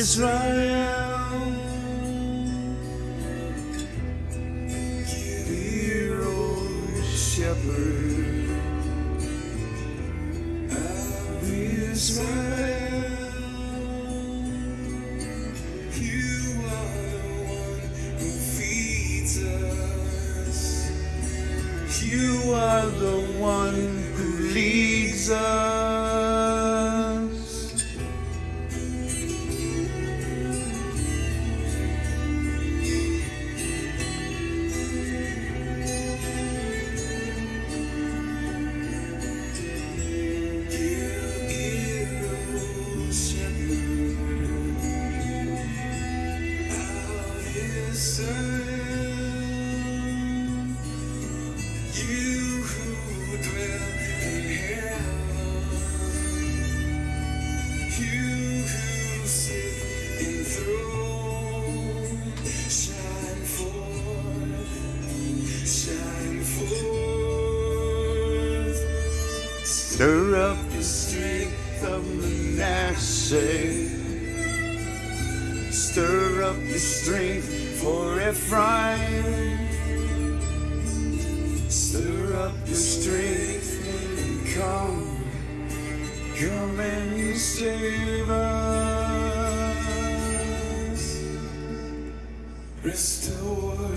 Israel, dear old shepherd of Israel, you are the one who feeds us, you are the one who leads us. Stir up the strength of Manasseh, stir up the strength for Ephraim, stir up the strength and come and save us, restore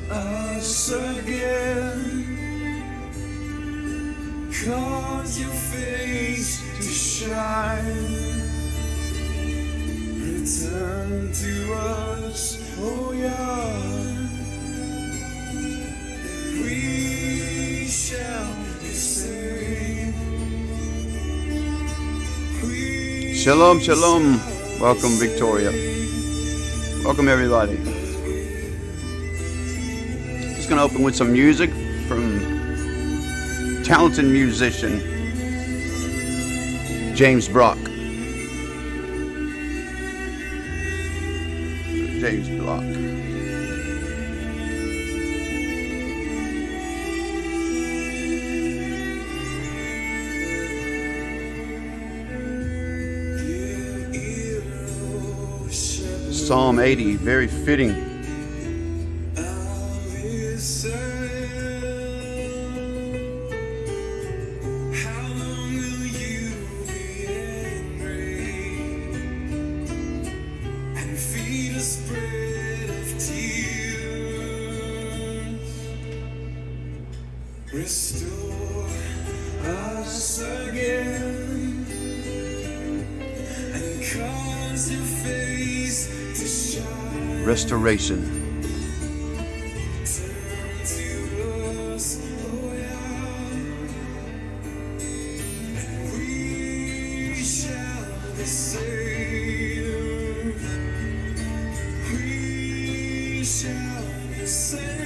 us again. Cause your face to shine, return to us, oh Yah, we shall be saved. Shalom, shalom. Welcome, Victoria. Welcome, everybody. Just gonna open with some music from talented musician James Brock. James Brock. Psalm 80, very fitting. Restore us again and cause your face to shine. Restoration. Turn to us, oh yeah, and we shall be saved. We shall be saved.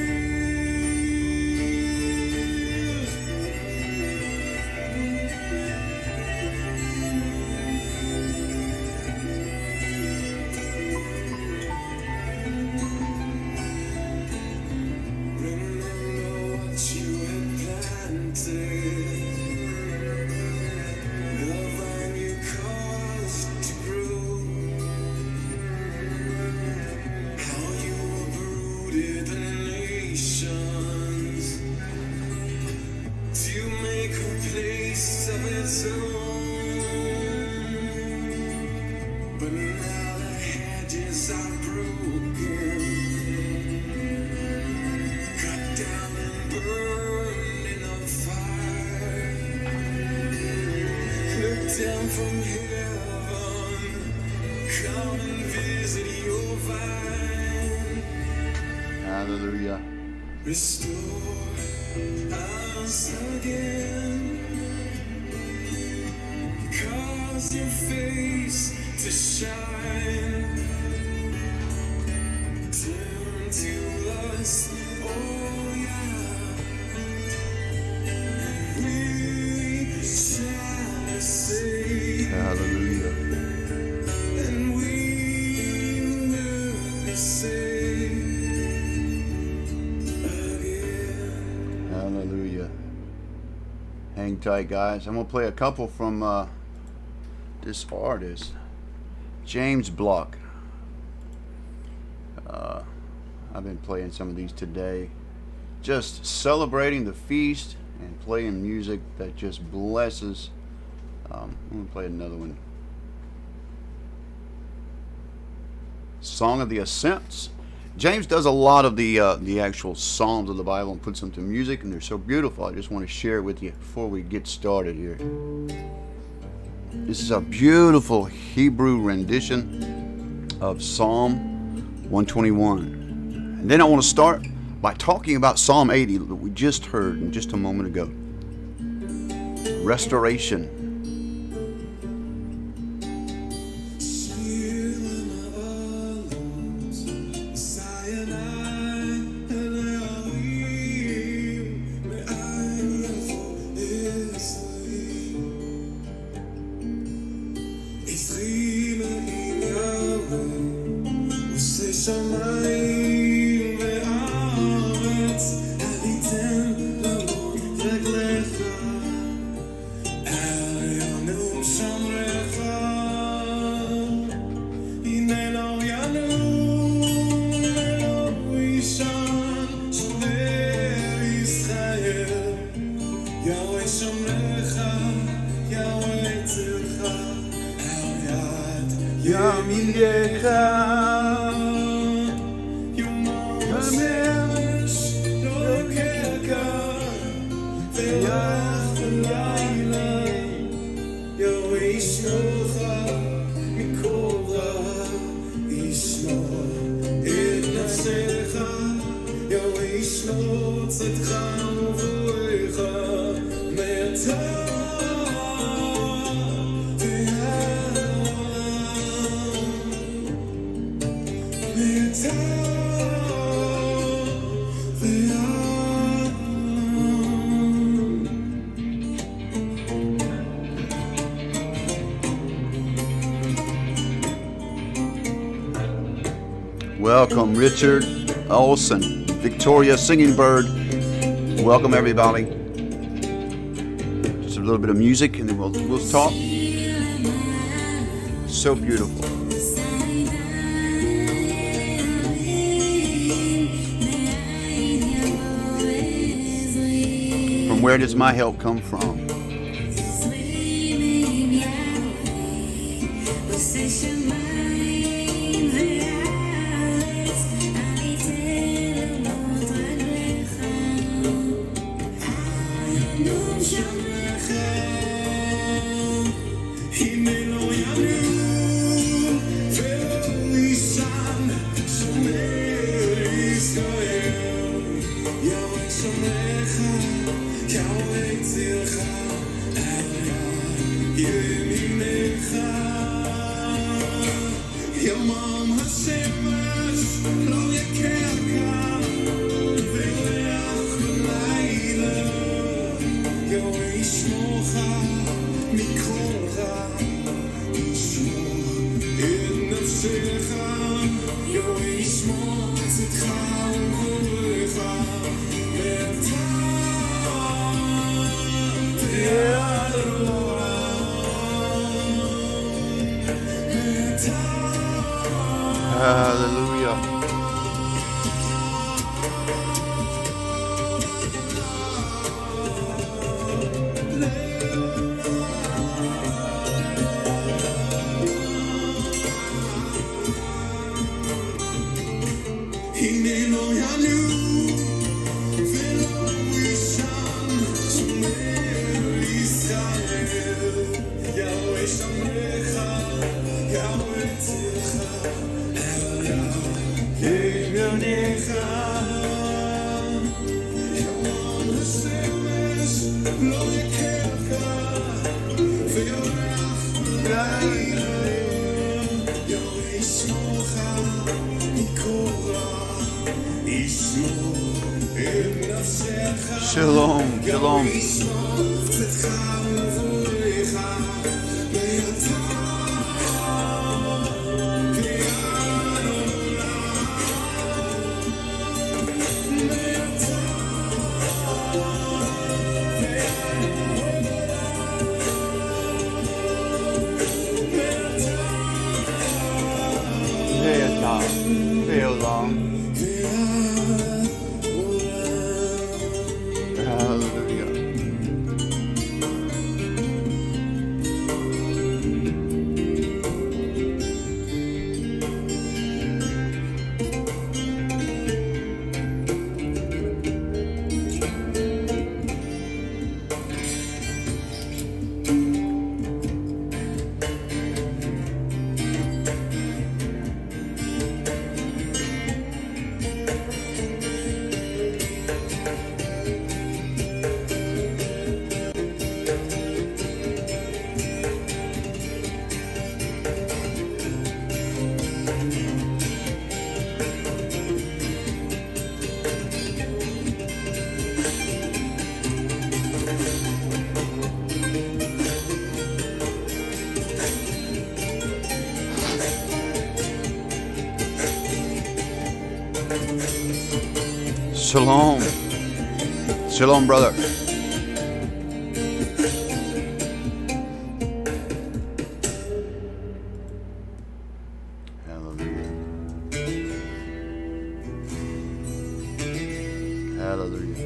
Down from heaven, come and visit your vine. Hallelujah. Restore us again, cause your face to shine. Turn to us, oh yeah, we shall save. Hallelujah. And we will be saved again. Hallelujah. Hang tight, guys. I'm gonna play a couple from this artist, James Block. I've been playing some of these today, just celebrating the feast and playing music that just blesses. I'm going to play another one. Song of the Ascents. James does a lot of the actual Psalms of the Bible and puts them to music, and they're so beautiful. I just want to share it with you before we get started here. This is a beautiful Hebrew rendition of Psalm 121. And then I want to start by talking about Psalm 80 that we just heard in just a moment ago. Restoration. Welcome, Richard Olson, Victoria Singing Bird. Welcome, everybody. Just a little bit of music, and then we'll talk. So beautiful. From where does my help come from? Shalom, shalom. Feel long. Hallelujah. Shalom. Shalom, brother. Hallelujah. Hallelujah.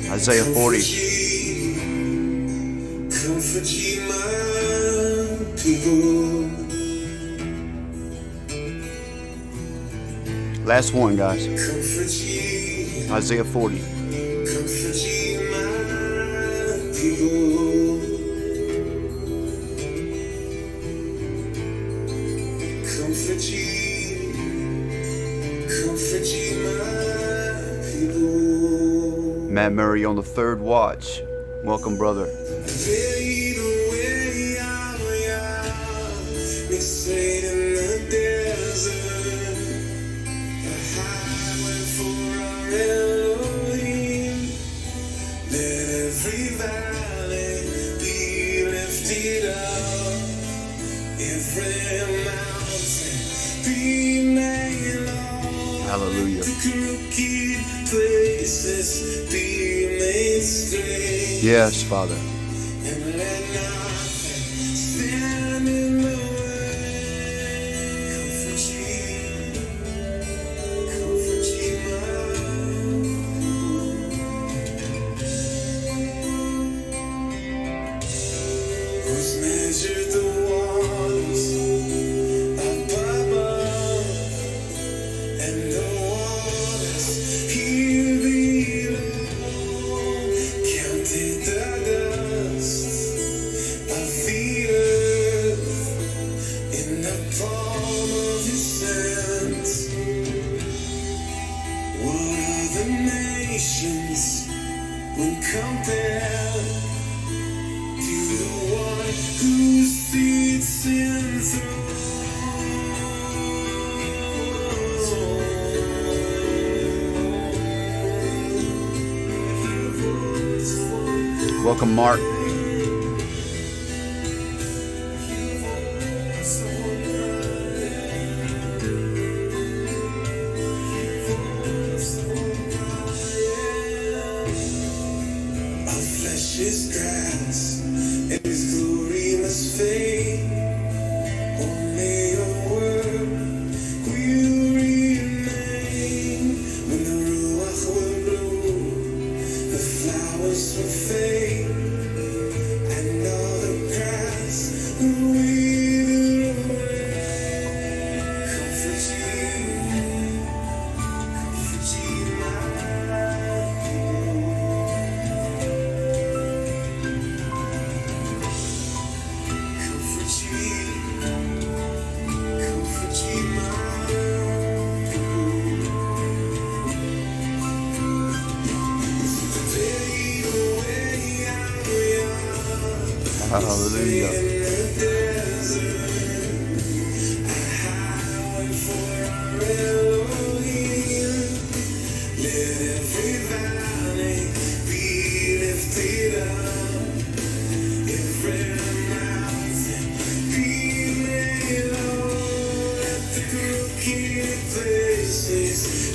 Isaiah 40. Comfort ye my people. Last one, guys. Comfort ye. Isaiah 40. Comfort ye my people. Comfort ye. Comfort ye my people. Matt Murray on the third watch. Welcome, brother. Hallelujah. Yes, Father. Welcome, Mark. Hallelujah.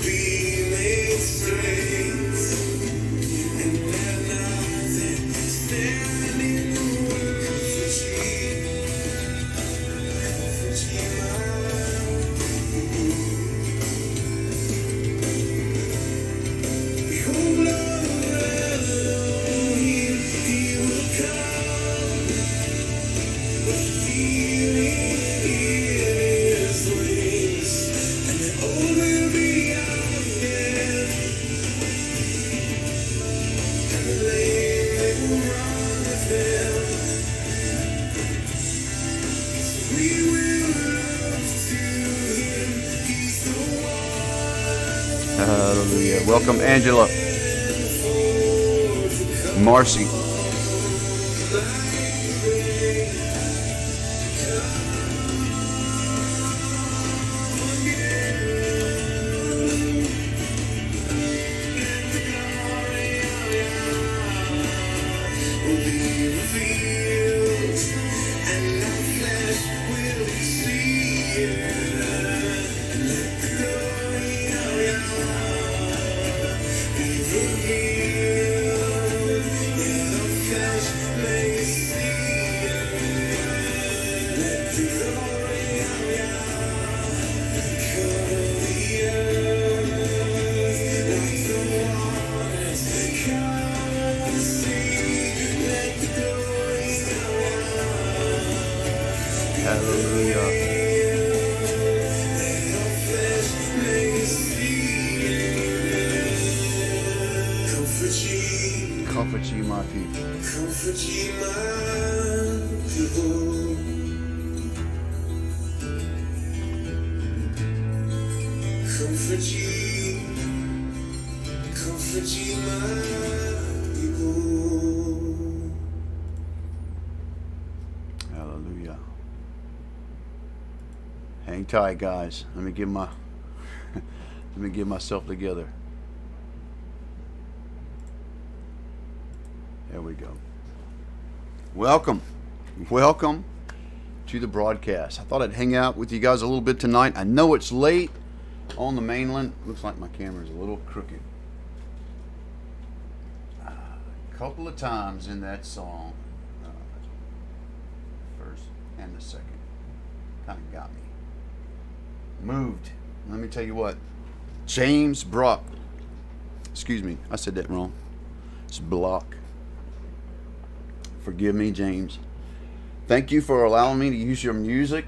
Be made straight. Hallelujah. Welcome, Angela. Marcy. Comfort ye my people. Comfort ye my people. Comfort ye my people. Hallelujah. Hang tight, guys. Let me get myself together. There we go. Welcome to the broadcast. I thought I'd hang out with you guys a little bit tonight. I know it's late on the mainland. Looks like my camera's a little crooked. A couple of times in that song, first and the second, kind of got me moved. Let me tell you what, James Brock, excuse me, I said that wrong. It's Block. Forgive me, James. Thank you for allowing me to use your music.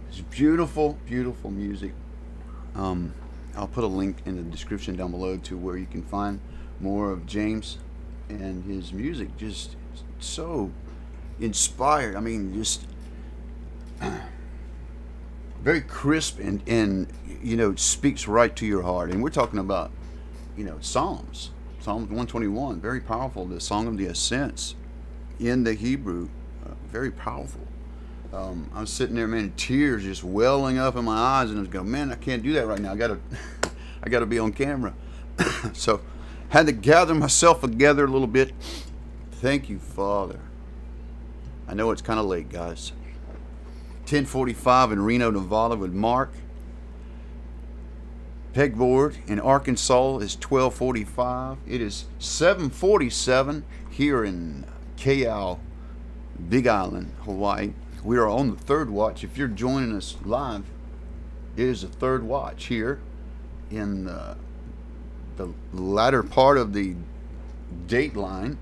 It's beautiful, beautiful music. I'll put a link in the description down below to where you can find more of James and his music. Just so inspired. I mean, just very crisp and you know, it speaks right to your heart. And we're talking about, you know, Psalms 121, very powerful. The Song of the Ascents in the Hebrew, very powerful. I was sitting there, man, tears just welling up in my eyes, and I was going, man, I can't do that right now. I gotta be on camera. So had to gather myself together a little bit. Thank you, Father. I know it's kind of late, guys. 10:45 in Reno, Nevada with Mark. Pegboard in Arkansas is 12:45. It is 7:47 here in Kayal, Big Island, Hawaii. We are on the third watch. If you're joining us live, it is the third watch here in the latter part of the date line.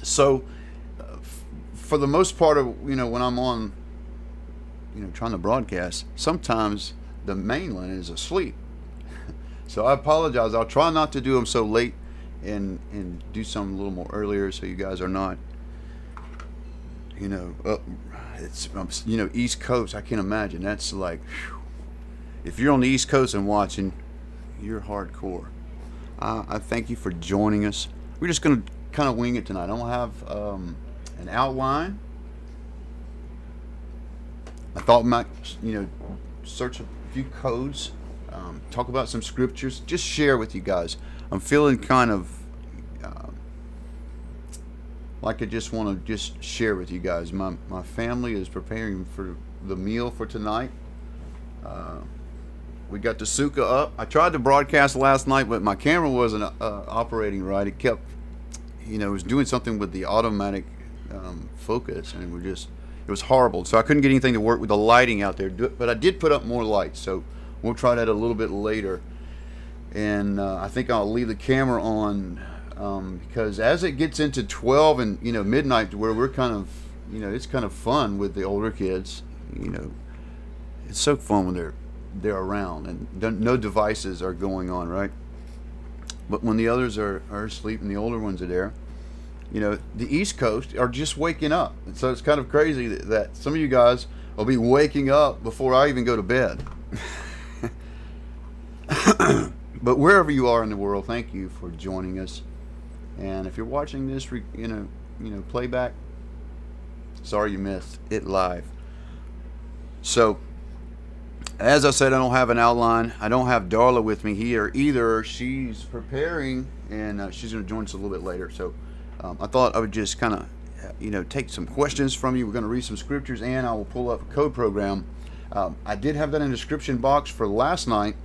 So for the most part of, you know, when I'm on, you know, trying to broadcast, sometimes the mainland is asleep. So I apologize. I'll try not to do them so late and do some a little more earlier, so you guys are not, you know, it's, you know, East Coast. I can't imagine. That's like, whew. If you're on the East Coast and watching, you're hardcore. I thank you for joining us. We're just going to kind of wing it tonight. I don't have an outline. I thought I might, you know, search a few codes, talk about some scriptures, just share with you guys. I'm feeling kind of like I just want to just share with you guys. My family is preparing for the meal for tonight. We got the Sukkot up. I tried to broadcast last night, but my camera wasn't operating right. It kept, you know, it was doing something with the automatic focus, and it was horrible. So I couldn't get anything to work with the lighting out there. But I did put up more lights, so we'll try that a little bit later. And I think I'll leave the camera on because as it gets into 12 and, you know, midnight, where we're kind of, you know, it's kind of fun with the older kids. You know, it's so fun when they're around and no devices are going on, right? But when the others are asleep and the older ones are there, you know, the East Coast are just waking up. And so it's kind of crazy that some of you guys will be waking up before I even go to bed. But wherever you are in the world, thank you for joining us. And if you're watching this, playback, sorry you missed it live. So, as I said, I don't have an outline. I don't have Darla with me here either. She's preparing, and she's going to join us a little bit later. So, I thought I would just kind of, take some questions from you. We're going to read some scriptures, and I will pull up a code program. I did have that in the description box for last night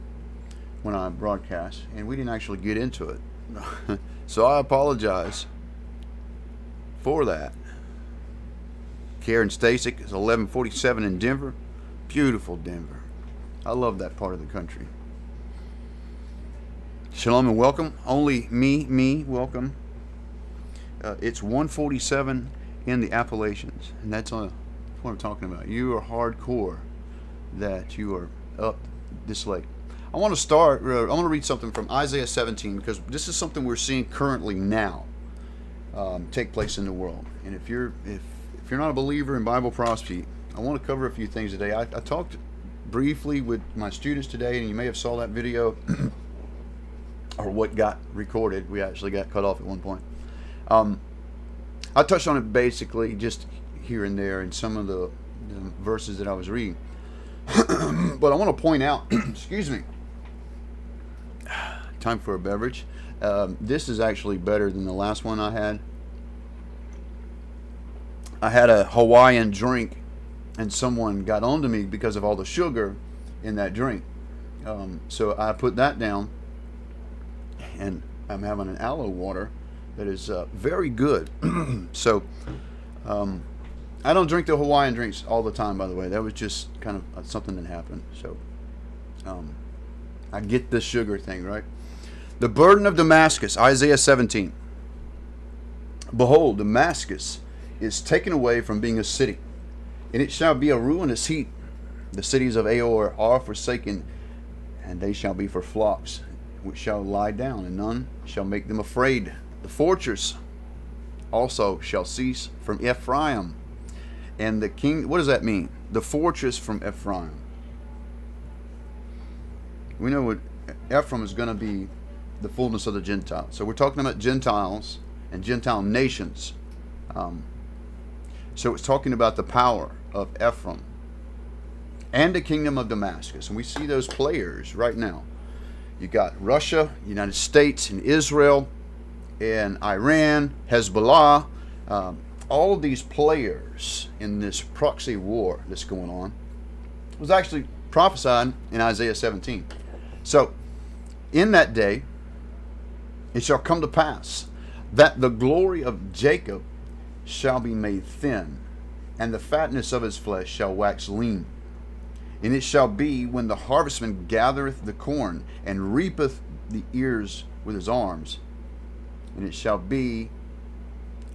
when I broadcast, and we didn't actually get into it. So I apologize for that. Karen Stasik is 1147 in Denver. Beautiful Denver. I love that part of the country. Shalom and welcome. Only me, welcome. It's 147 in the Appalachians, and that's what I'm talking about. You are hardcore that you are up this late. I want to start, I want to read something from Isaiah 17, because this is something we're seeing currently now take place in the world. And if you're not a believer in Bible prophecy, I want to cover a few things today. I talked briefly with my students today, and you may have saw that video or what got recorded. We actually got cut off at one point. I touched on it basically just here and there in some of the verses that I was reading. But I want to point out, excuse me, time for a beverage. This is actually better than the last one I had. I had a Hawaiian drink, and someone got onto me because of all the sugar in that drink. So I put that down, and I'm having an aloe water that is very good. So I don't drink the Hawaiian drinks all the time, by the way. That was just kind of something that happened. So I get the sugar thing, right? The burden of Damascus, Isaiah 17. Behold, Damascus is taken away from being a city, and it shall be a ruinous heap. The cities of Aor are forsaken, and they shall be for flocks, which shall lie down, and none shall make them afraid. The fortress also shall cease from Ephraim, and the king. What does that mean? The fortress from Ephraim. We know what Ephraim is going to be, the fullness of the Gentiles. So we're talking about Gentiles and Gentile nations. So it's talking about the power of Ephraim and the kingdom of Damascus. And we see those players right now. You got Russia, United States, and Israel, and Iran, Hezbollah. All of these players in this proxy war that's going on was actually prophesied in Isaiah 17. So, in that day, it shall come to pass that the glory of Jacob shall be made thin, and the fatness of his flesh shall wax lean. And it shall be when the harvestman gathereth the corn, and reapeth the ears with his arms. And it shall be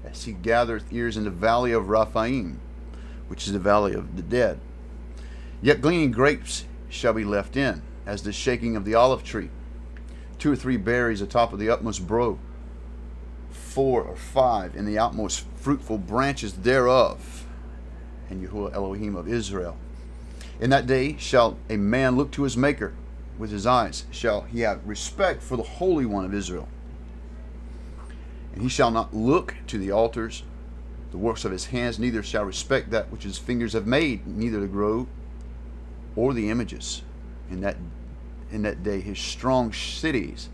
as he gathereth ears in the valley of Rephaim, which is the valley of the dead. Yet gleaning grapes shall be left in, as the shaking of the olive tree. 2 or 3 berries atop of the utmost brow, 4 or 5 in the outmost fruitful branches thereof. And Yahuwah Elohim of Israel. In that day shall a man look to his Maker with his eyes. Shall he have respect for the Holy One of Israel. And he shall not look to the altars, the works of his hands, neither shall respect that which his fingers have made, neither the grove or the images. In that day his strong cities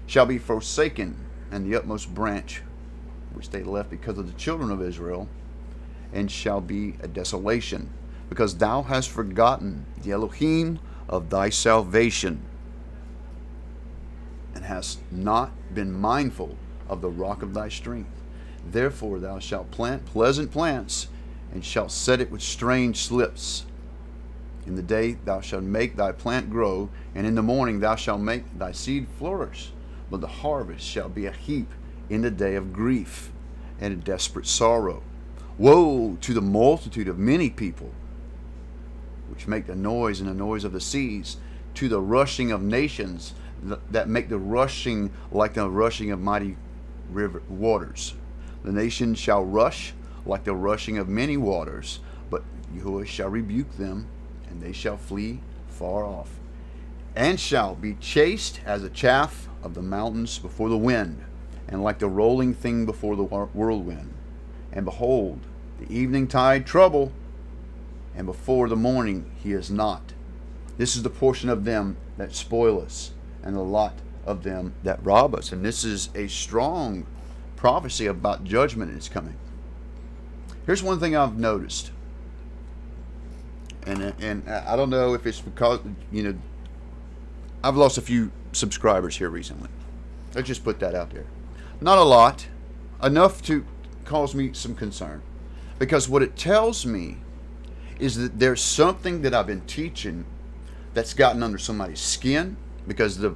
shall be forsaken, and the utmost branch which they left because of the children of Israel, and shall be a desolation, because thou hast forgotten the Elohim of thy salvation, and hast not been mindful of the rock of thy strength. Therefore thou shalt plant pleasant plants, and shalt set it with strange slips. In the day thou shalt make thy plant grow, and in the morning thou shalt make thy seed flourish. But the harvest shall be a heap in the day of grief and a desperate sorrow. Woe to the multitude of many people, which make the noise and the noise of the seas, to the rushing of nations that make the rushing like the rushing of mighty river waters. The nations shall rush like the rushing of many waters, but Yahuwah shall rebuke them, and they shall flee far off. and shall be chased as a chaff of the mountains before the wind, and like the rolling thing before the whirlwind. And behold, the evening tide trouble, and before the morning he is not. This is the portion of them that spoil us, and the lot of them that rob us. And this is a strong prophecy about judgment is coming. Here's one thing I've noticed, and I don't know if it's because, I've lost a few subscribers here recently. Let's just put that out there. Not a lot, enough to cause me some concern, because what it tells me is that there's something that I've been teaching that's gotten under somebody's skin, because I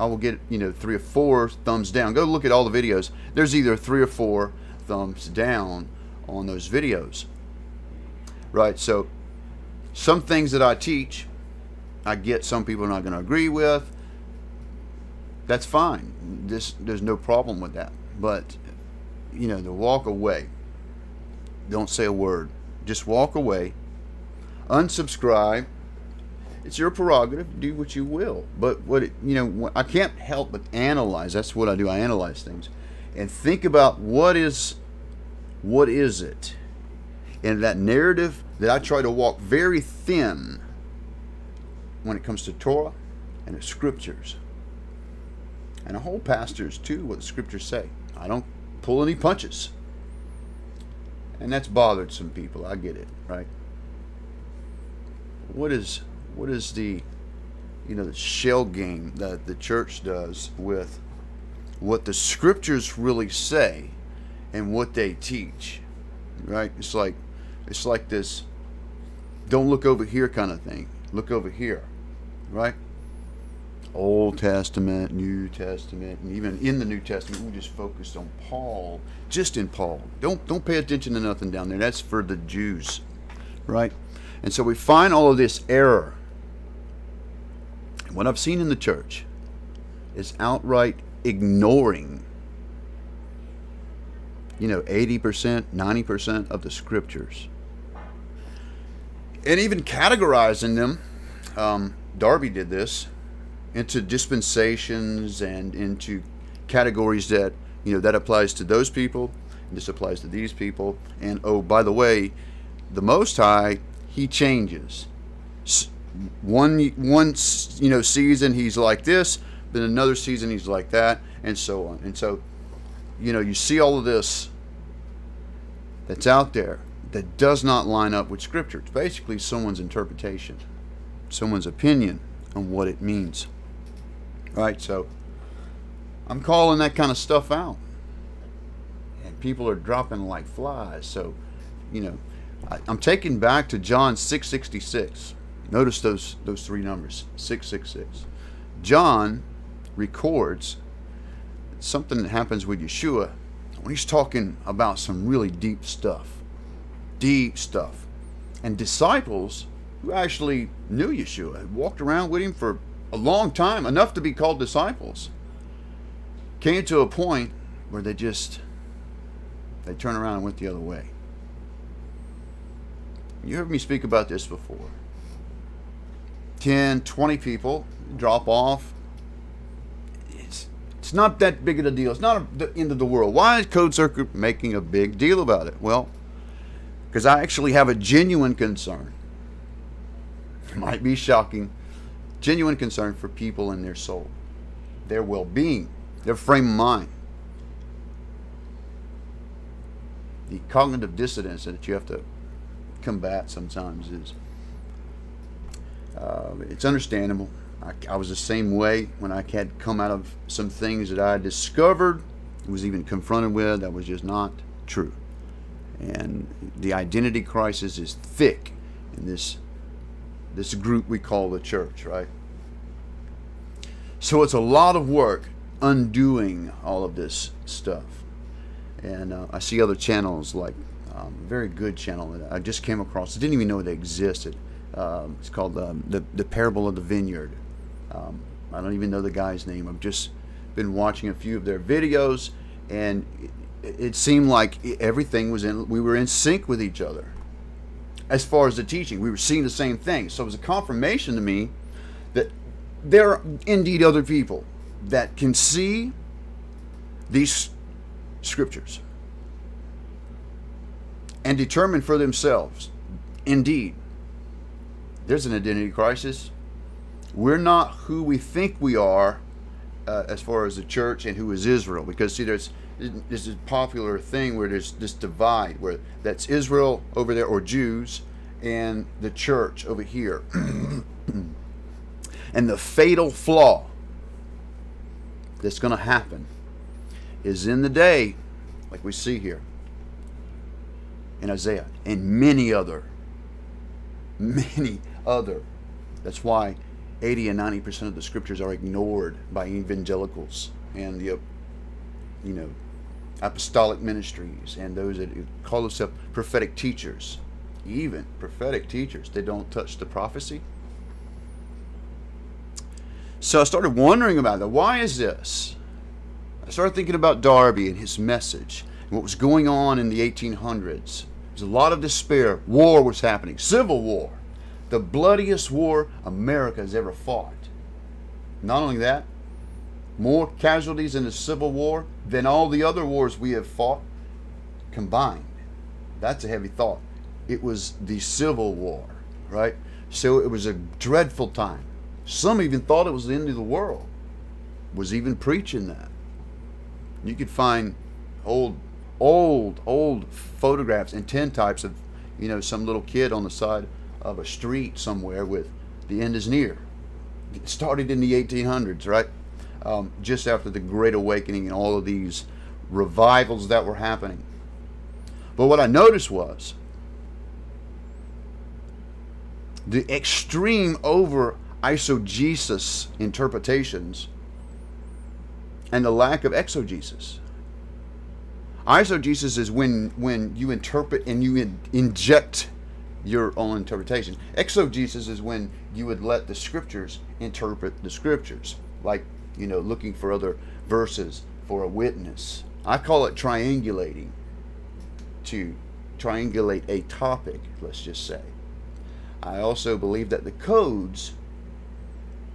will get 3 or 4 thumbs down. Go look at all the videos. There's either 3 or 4 thumbs down on those videos, right? So some things that I teach, I get some people are not going to agree with. That's fine. There's no problem with that. But to walk away, don't say a word, just walk away, unsubscribe. It's your prerogative. Do what you will. But I can't help but analyze. That's what I do. I analyze things and think about what is it. And that narrative that I try to walk very thin when it comes to Torah and the Scriptures. And I hold pastors to what the Scriptures say. I don't pull any punches. And that's bothered some people. I get it, right? What is the the shell game that the church does with what the Scriptures really say and what they teach, right? It's like this don't look over here kind of thing. Look over here, right? Old Testament, New Testament, and even in the New Testament, we just focused on Paul, just in Paul. Don't pay attention to nothing down there. That's for the Jews, right? And so we find all of this error. And what I've seen in the church is outright ignoring 80%, 90% of the Scriptures. And even categorizing them. Darby did this into dispensations and into categories that that applies to those people, and this applies to these people. And oh, by the way, the Most High, He changes. One season He's like this, then another season He's like that, and so on. And so you see all of this that's out there that does not line up with Scripture. It's basically someone's interpretation, someone's opinion on what it means. Right? So I'm calling that kind of stuff out. And people are dropping like flies. So, I'm taken back to John 6:66. Notice those 3 numbers, 666. John records something that happens with Yeshua when he's talking about some really deep stuff. Deep stuff. And disciples who actually knew Yeshua, had walked around with him for a long time, enough to be called disciples, came to a point where they turned around and went the other way. You heard me speak about this before. 10, 20 people drop off. It's not that big of a deal. It's not the end of the world. Why is TheCodeSearcher making a big deal about it? Well, because I actually have a genuine concern. It might be shocking. Genuine concern for people and their soul, their well-being, their frame of mind. The cognitive dissonance that you have to combat sometimes is it's understandable. I was the same way when I had come out of some things that I discovered, was even confronted with, that was just not true. And the identity crisis is thick in this group we call the church, right? So it's a lot of work undoing all of this stuff. And I see other channels, like a very good channel that I just came across. I didn't even know they existed. It's called the Parable of the Vineyard. I don't even know the guy's name. I've just been watching a few of their videos, and it seemed like everything we were in sync with each other. As far as the teaching, we were seeing the same thing. So it was a confirmation to me that there are indeed other people that can see these scriptures and determine for themselves, indeed, there's an identity crisis. We're not who we think we are as far as the church and who is Israel. Because, see, there's this is a popular thing where there's this divide, where that's Israel over there, or Jews, and the church over here. And the fatal flaw that's going to happen is in the day, like we see here in Hosea, and many other. That's why 80 and 90% of the scriptures are ignored by evangelicals and the, apostolic ministries and those that call themselves prophetic teachers. Even prophetic teachers, they don't touch the prophecy. So I started wondering about that. Why is this? I started thinking about Darby and his message, and what was going on in the 1800s. There's a lot of despair. War was happening. Civil war. The bloodiest war America has ever fought. Not only that, more casualties in the Civil War than all the other wars we have fought combined. That's a heavy thought. It was the Civil War, right? So it was a dreadful time. Some even thought it was the end of the world. Was even preaching that. You could find old photographs and tintypes of, some little kid on the side of a street somewhere with the end is near. It started in the 1800s, right? Just after the Great Awakening and all of these revivals that were happening. But what I noticed was the extreme over eisegesis interpretations and the lack of exegesis. Eisegesis is when you interpret and you inject your own interpretation. Exegesis is when you would let the scriptures interpret the scriptures, like, looking for other verses for a witness. I call it triangulating, to triangulate a topic, let's just say. I also believe that the codes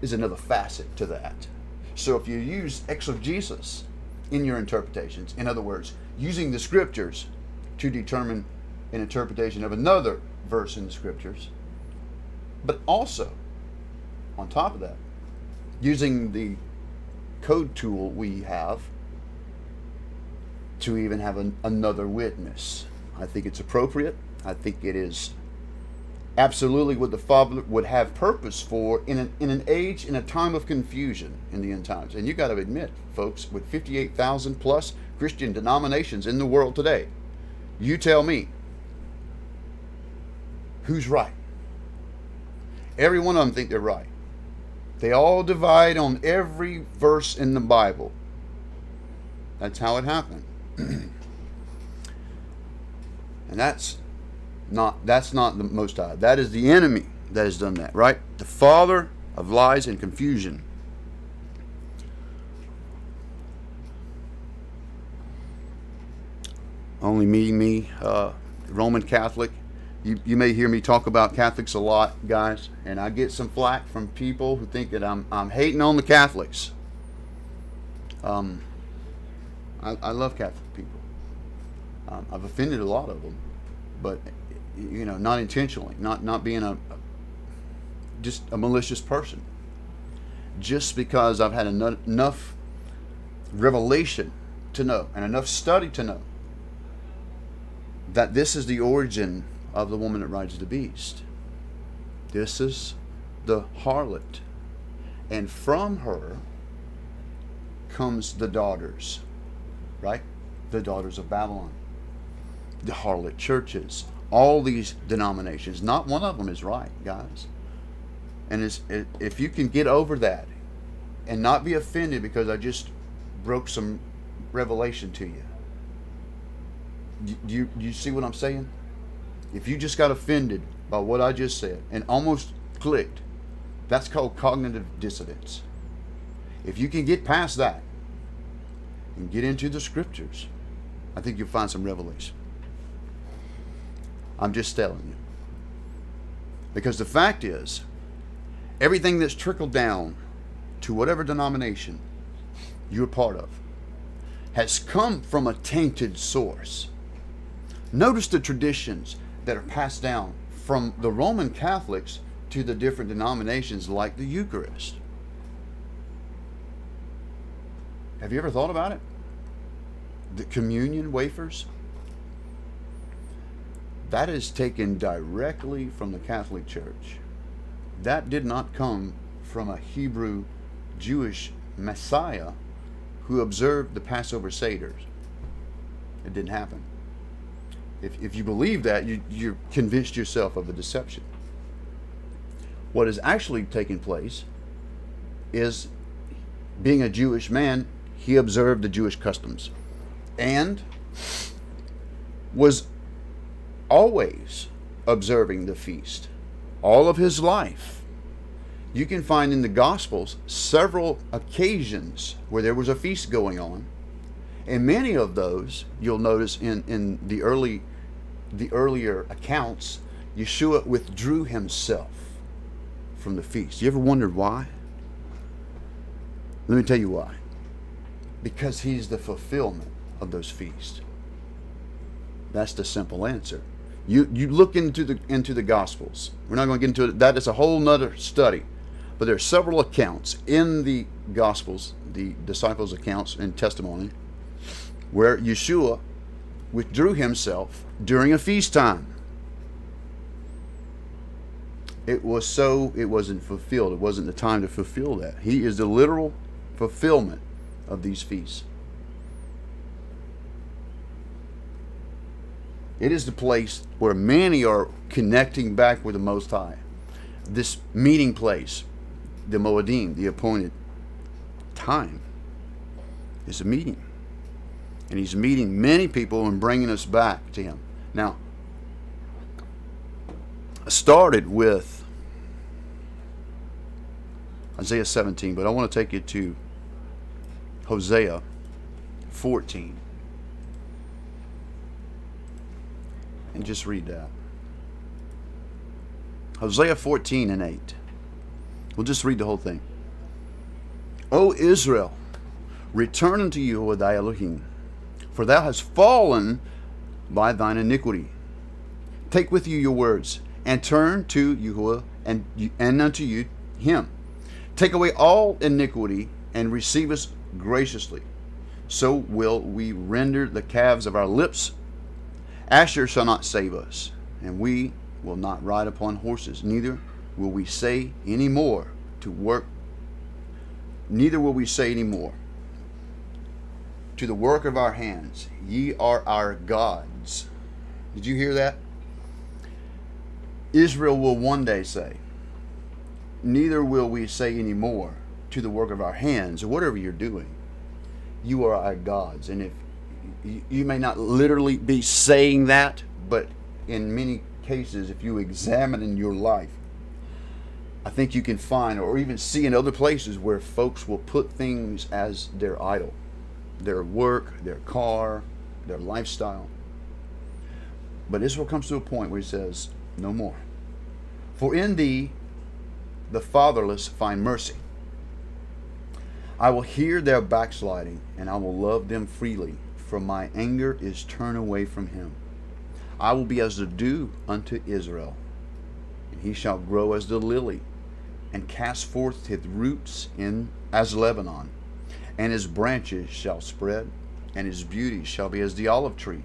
is another facet to that. So if you use exegesis in your interpretations, in other words, using the scriptures to determine an interpretation of another verse in the scriptures, but also, on top of that, using the code tool we have to even have another witness. I think it's appropriate. I think it is absolutely what the Father would have purpose for in an age, in a time of confusion in the end times. And you got to admit, folks, with 58,000 plus Christian denominations in the world today, you tell me, who's right? Every one of them think they're right. They all divide on every verse in the Bible. That's how it happened. And that's not the Most High. That is the enemy that has done that, right? The father of lies and confusion. Only me, Roman Catholic. You may hear me talk about Catholics a lot, guys, and I get some flack from people who think that I'm hating on the Catholics. I love Catholic people. I've offended a lot of them, but not intentionally, not being just a malicious person. Just because I've had enough revelation to know and enough study to know that this is the origin of the woman that rides the beast. This is the harlot, and from her comes the daughters, right? The daughters of Babylon, the harlot churches, all these denominations. Not one of them is right, guys. And if you can get over that and not be offended because I just broke some revelation to you. You see what I'm saying? If you just got offended by what I just said and almost clicked, that's called cognitive dissonance. If you can get past that and get into the scriptures, I think you'll find some revelation. I'm just telling you. Because the fact is, everything that's trickled down to whatever denomination you're part of has come from a tainted source. Notice the traditions that are passed down from the Roman Catholics to the different denominations, like the Eucharist. Have you ever thought about it? The communion wafers? That is taken directly from the Catholic Church. That did not come from a Hebrew Jewish Messiah who observed the Passover Seders. It didn't happen. If you believe that, you're convinced yourself of a deception. What is actually taking place is, being a Jewish man, he observed the Jewish customs and was always observing the feast all of his life. You can find in the Gospels several occasions where there was a feast going on, and many of those you'll notice in the earlier accounts, Yeshua withdrew himself from the feast. You ever wondered why? Let me tell you why. Because he's the fulfillment of those feasts. That's the simple answer. You look into the Gospels. We're not going to get into it. That is a whole nother study. But there are several accounts in the Gospels, the disciples' accounts and testimony, where Yeshua withdrew himself during a feast time. It wasn't fulfilled. It wasn't the time to fulfill that. He is the literal fulfillment of these feasts. It is the place where many are connecting back with the Most High. This meeting place, the Moedim, the appointed time, is a meeting. And he's meeting many people and bringing us back to him. Now, I started with Isaiah 17, but I want to take you to Hosea 14. And just read that. Hosea 14 and 8. We'll just read the whole thing. O Israel, return unto you, thy Elohim, for thou hast fallen by thine iniquity. Take with you your words, and turn to Yahuwah, and unto you him. Take away all iniquity, and receive us graciously. So will we render the calves of our lips. Asher shall not save us, and we will not ride upon horses, neither will we say any more to work, neither will we say any more to the work of our hands, ye are our gods. Did you hear that? Israel will one day say, neither will we say any more to the work of our hands, or whatever you're doing. You are our gods. And if you may not literally be saying that, but in many cases, if you examine in your life, I think you can find, or even see in other places, where folks will put things as their idol. Their work, their car, their lifestyle. But Israel comes to a point where he says, no more. For in thee the fatherless find mercy. I will hear their backsliding, and I will love them freely, for my anger is turned away from him. I will be as the dew unto Israel, and he shall grow as the lily, and cast forth his roots as Lebanon, and his branches shall spread, and his beauty shall be as the olive tree,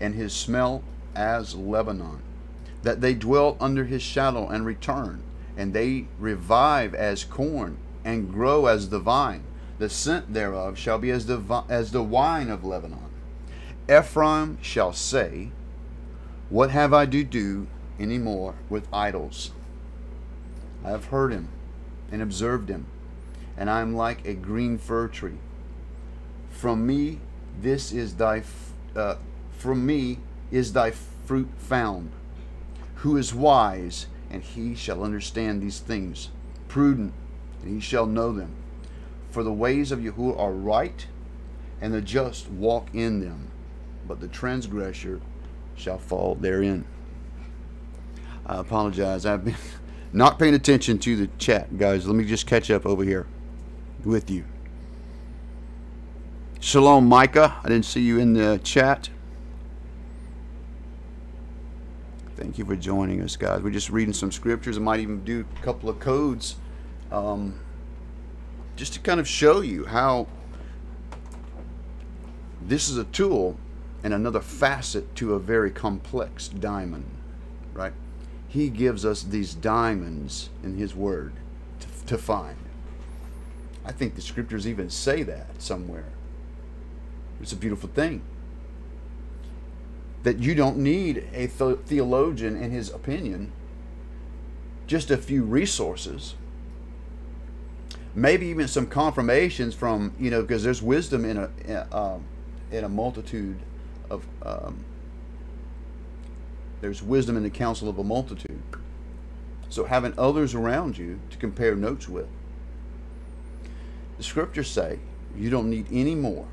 and his smell as Lebanon, that they dwell under his shadow and return, and they revive as corn, and grow as the vine. The scent thereof shall be as the wine of Lebanon. Ephraim shall say, what have I to do any more with idols? I have heard him and observed him, and I am like a green fir tree. From me is thy fruit found. Who is wise, and he shall understand these things, prudent, and he shall know them. For the ways of Yahuwah are right, and the just walk in them, but the transgressor shall fall therein. I apologize. I've been not paying attention to the chat, guys. Let me just catch up over here. with you. Shalom, Micah. I didn't see you in the chat. Thank you for joining us, guys. We're just reading some scriptures. I might even do a couple of codes just to kind of show you how this is a tool and another facet to a very complex diamond, right? He gives us these diamonds in His Word to find. I think the scriptures even say that somewhere. It's a beautiful thing. That you don't need a theologian and his opinion, just a few resources, maybe even some confirmations from, because there's wisdom in a multitude of, there's wisdom in the counsel of a multitude. So having others around you to compare notes with. The scriptures say you don't need any more.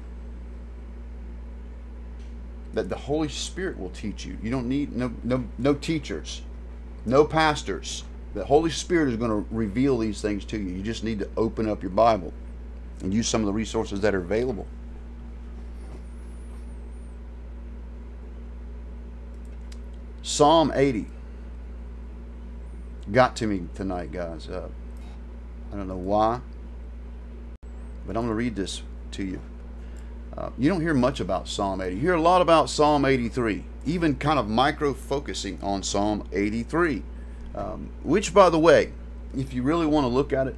That the Holy Spirit will teach you. You don't need no teachers, no pastors. The Holy Spirit is going to reveal these things to you. You just need to open up your Bible and use some of the resources that are available. Psalm 80 got to me tonight, guys. I don't know why, but I'm going to read this to you. You don't hear much about Psalm 80. You hear a lot about Psalm 83, even kind of micro-focusing on Psalm 83, which, by the way, if you really want to look at it,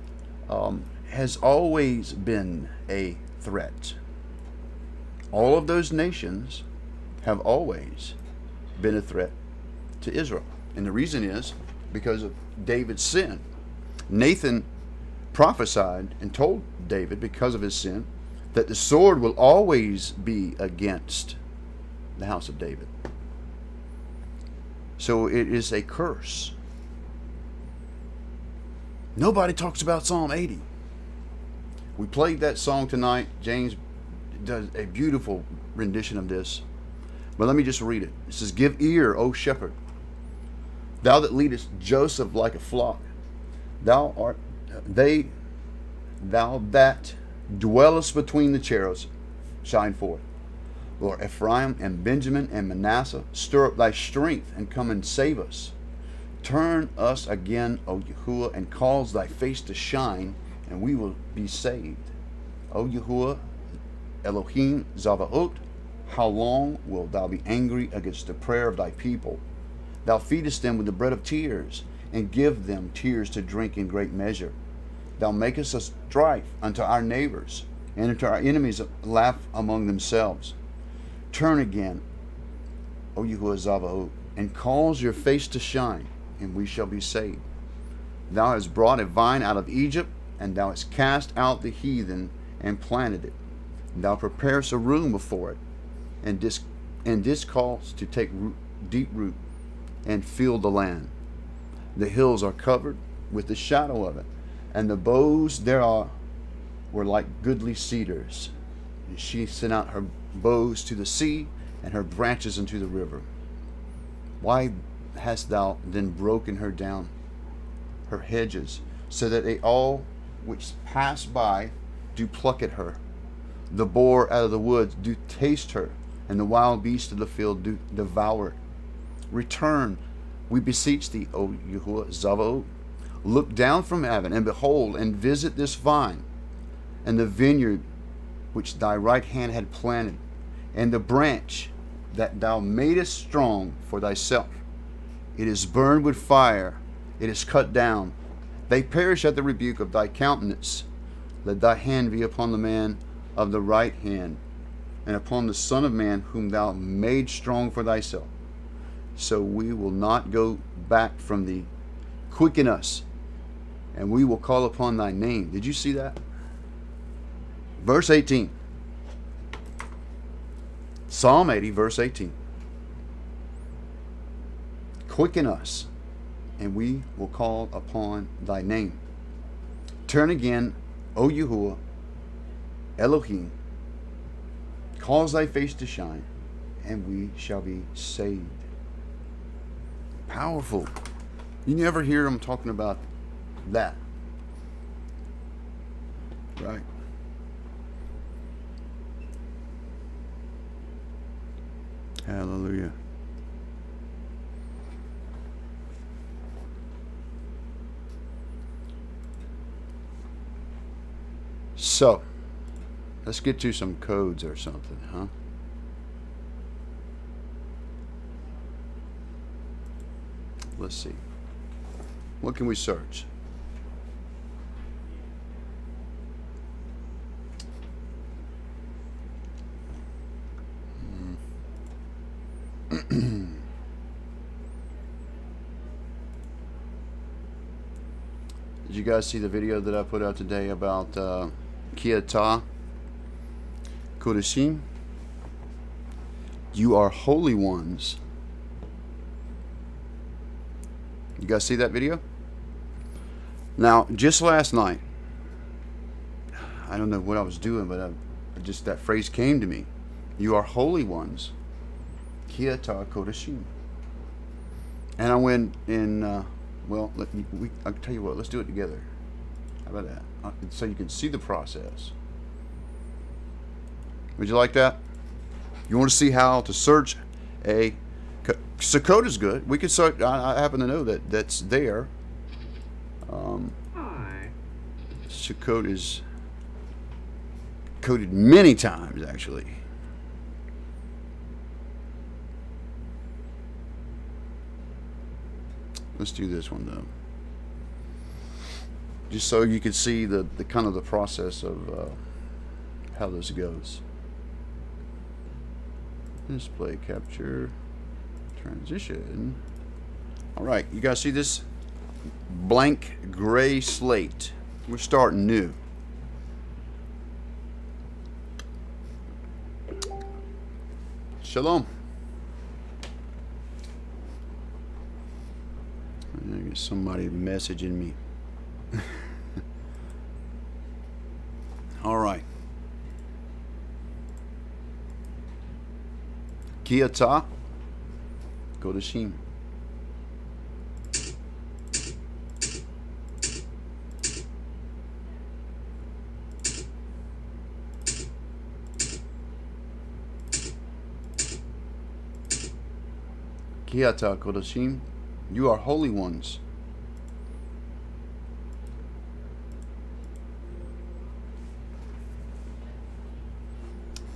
has always been a threat. All of those nations have always been a threat to Israel. And the reason is because of David's sin. Nathan prophesied and told David, because of his sin, that the sword will always be against the house of David. So it is a curse. Nobody talks about Psalm 80. We played that song tonight. James does a beautiful rendition of this. But let me just read it. It says, "Give ear, O shepherd, thou that leadest Joseph like a flock. Thou that dwellest between the cherubs, shine forth. Lord, Ephraim and Benjamin and Manasseh, stir up thy strength and come and save us. Turn us again, O Yahuwah, and cause thy face to shine, and we will be saved. O Yahuwah, Elohim Zavaot, how long wilt thou be angry against the prayer of thy people? Thou feedest them with the bread of tears, and give them tears to drink in great measure. Thou makest us strife unto our neighbors, and unto our enemies laugh among themselves. Turn again, O Yahuwah Zavaot, and cause your face to shine, and we shall be saved. Thou hast brought a vine out of Egypt, and thou hast cast out the heathen, and planted it. Thou preparest a room before it, and didst cause to take deep root, and fill the land. The hills are covered with the shadow of it, and the boughs thereof were like goodly cedars. And she sent out her boughs to the sea, and her branches into the river. Why hast thou then broken her down, her hedges, so that they all which pass by do pluck at her? The boar out of the woods do taste her, and the wild beasts of the field do devour it. Return, we beseech thee, O Yahuwah Zavaot. Look down from heaven, and behold, and visit this vine, and the vineyard which thy right hand had planted, and the branch that thou madest strong for thyself. It is burned with fire, it is cut down. They perish at the rebuke of thy countenance. Let thy hand be upon the man of the right hand, and upon the Son of Man whom thou made strong for thyself. So we will not go back from thee. Quicken us, and we will call upon thy name." Did you see that? Verse 18. Psalm 80, verse 18. "Quicken us, and we will call upon thy name. Turn again, O Yahuwah, Elohim, cause thy face to shine, and we shall be saved." Powerful. You never hear them talking about that. Right. Hallelujah. So, let's get to some codes or something, huh? Let's see. What can we search? Did you guys see the video that I put out today about TheCodeSearcher? Kodeshim? You are holy ones. You guys see that video? Now, just last night, I don't know what I was doing, but just that phrase came to me. You are holy ones. TheCodeSearcher Kodeshim. And I went in, well, I'll tell you what, let's do it together. How about that? So you can see the process. Would you like that? You want to see how to search a Succot is good. We could search. I happen to know that that's there. Succot is coded many times, actually. Let's do this one though, just so you can see the kind of the process of how this goes. Display capture transition. All right, you guys see this blank gray slate? We're starting new. Shalom. There's somebody messaging me. All right. TheCodeSearcher Kodeshim. TheCodeSearcher Kodeshim. You are holy ones.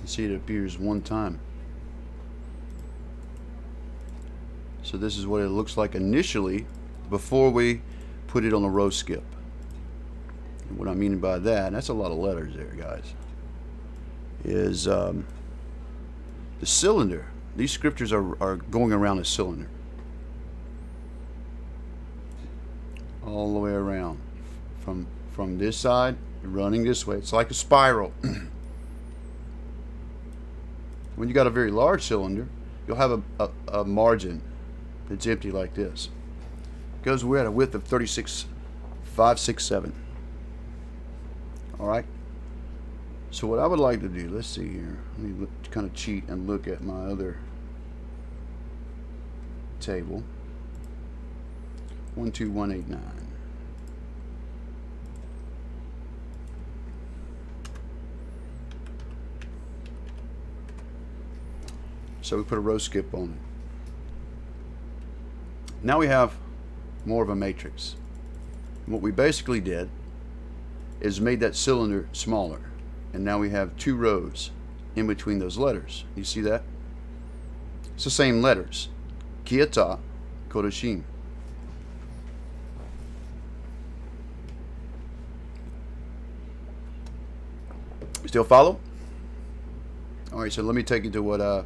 You see, it appears one time. So this is what it looks like initially before we put it on a row skip. And what I mean by that, that's a lot of letters there, guys, is the cylinder. These scriptures are going around a cylinder. All the way around. From this side, running this way. It's like a spiral. When you got a very large cylinder, you'll have a margin that's empty like this. Because we're at a width of 36.567. Alright? So what I would like to do, let's see here. Let me kind of cheat and look at my other table. 12189. So we put a row skip on it. Now we have more of a matrix. And what we basically did is made that cylinder smaller. And now we have two rows in between those letters. You see that? It's the same letters. TheCodeSearcher Kodeshim. Still follow? Alright, so let me take you to what I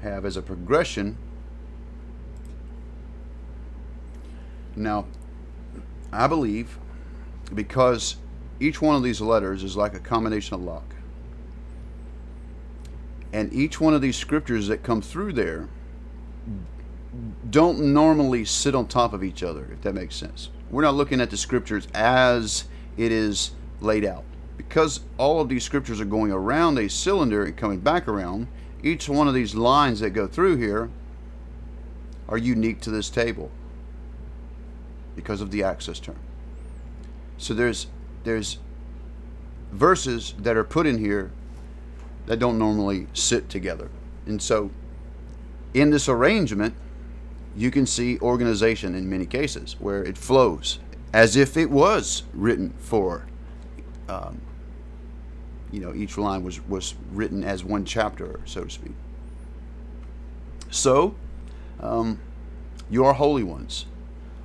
have as a progression. Now, I believe because each one of these letters is like a combination of lock. And each one of these scriptures that come through there don't normally sit on top of each other, if that makes sense. We're not looking at the scriptures as it is laid out. Because all of these scriptures are going around a cylinder and coming back around, each one of these lines that go through here are unique to this table because of the access term. So there's verses that are put in here that don't normally sit together. And so in this arrangement, you can see organization in many cases where it flows as if it was written for, each line was written as one chapter, so to speak. So, you are holy ones.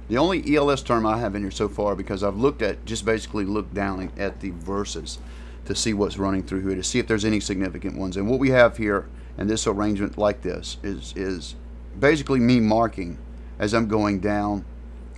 The only ELS term I have in here so far, because I've basically looked down at the verses to see what's running through here, to see if there's any significant ones. And what we have here in this arrangement like this is basically me marking as I'm going down.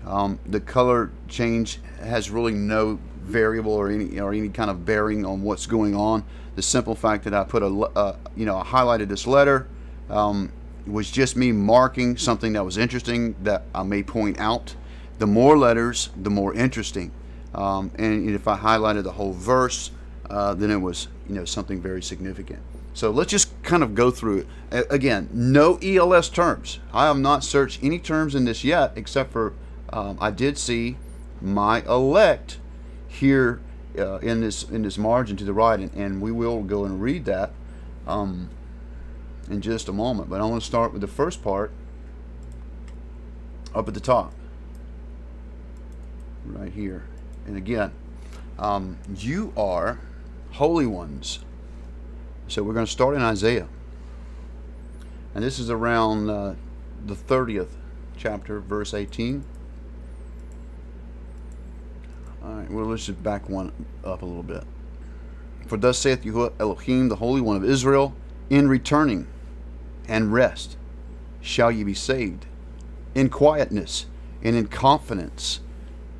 The color change has really no variable or any kind of bearing on what's going on. The simple fact that I put I highlighted this letter was just me marking something that was interesting that I may point out. The more letters, the more interesting. And if I highlighted the whole verse, then it was something very significant. So let's just kind of go through it. Again, no ELS terms. I have not searched any terms in this yet, except for I did see my elect here in this margin to the right, and we will go and read that in just a moment. But I want to start with the first part up at the top, right here. And again, you are holy ones. So we're going to start in Isaiah, and this is around the 30th chapter, verse 18. All right, well, let's just back one up a little bit. For thus saith Yahuwah Elohim, the Holy One of Israel, in returning and rest shall ye be saved. In quietness and in confidence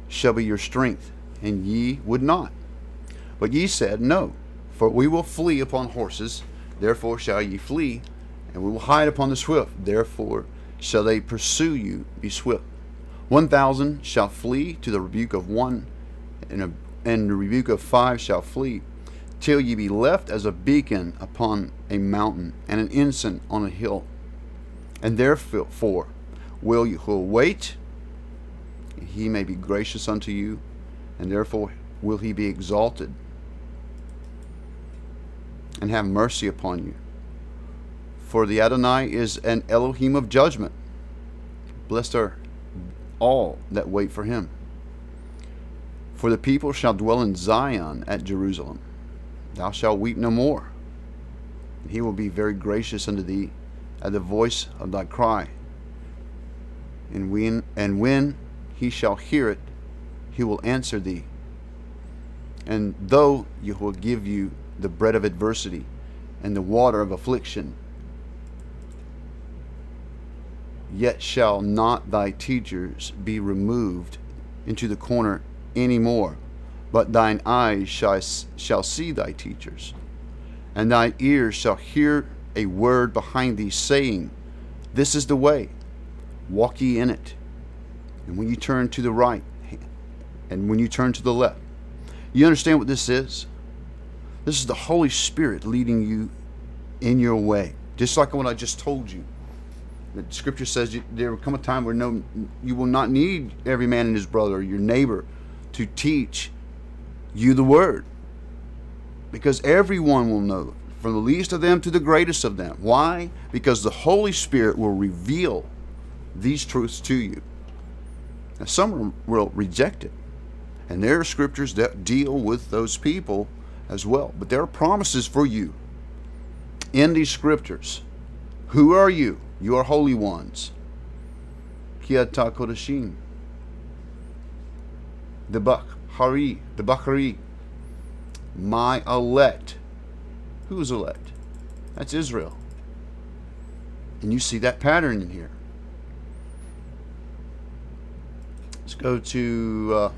shall be your strength, and ye would not. But ye said, No, for we will flee upon horses, therefore shall ye flee, and we will hide upon the swift, therefore shall they pursue you, be swift. 1,000 shall flee to the rebuke of one, and the rebuke of 5 shall flee, till ye be left as a beacon upon a mountain, and an ensign on a hill. And therefore will Yahuwah wait, he may be gracious unto you, and therefore will he be exalted, and have mercy upon you. For the Adonai is an Elohim of judgment. Blessed are all that wait for him. For the people shall dwell in Zion at Jerusalem. Thou shalt weep no more. And he will be very gracious unto thee at the voice of thy cry. And when he shall hear it, he will answer thee. And though he will give you the bread of adversity and the water of affliction, yet shall not thy teachers be removed into the corner any more, but thine eyes shall see thy teachers, and thy ears shall hear a word behind thee, saying, This is the way, walk ye in it. And when you turn to the right, and when you turn to the left. You understand what this is? This is the Holy Spirit leading you in your way. Just like what I just told you. The Scripture says there will come a time where you will not need every man and his brother or your neighbor to teach you the word. Because everyone will know, from the least of them to the greatest of them. Why? Because the Holy Spirit will reveal these truths to you. Now, some will reject it. And there are scriptures that deal with those people as well. But there are promises for you in these scriptures. Who are you? You are holy ones. Kiata Kodeshim. The Bachari. My elect. Who's elect? That's Israel. And you see that pattern in here. Let's go to,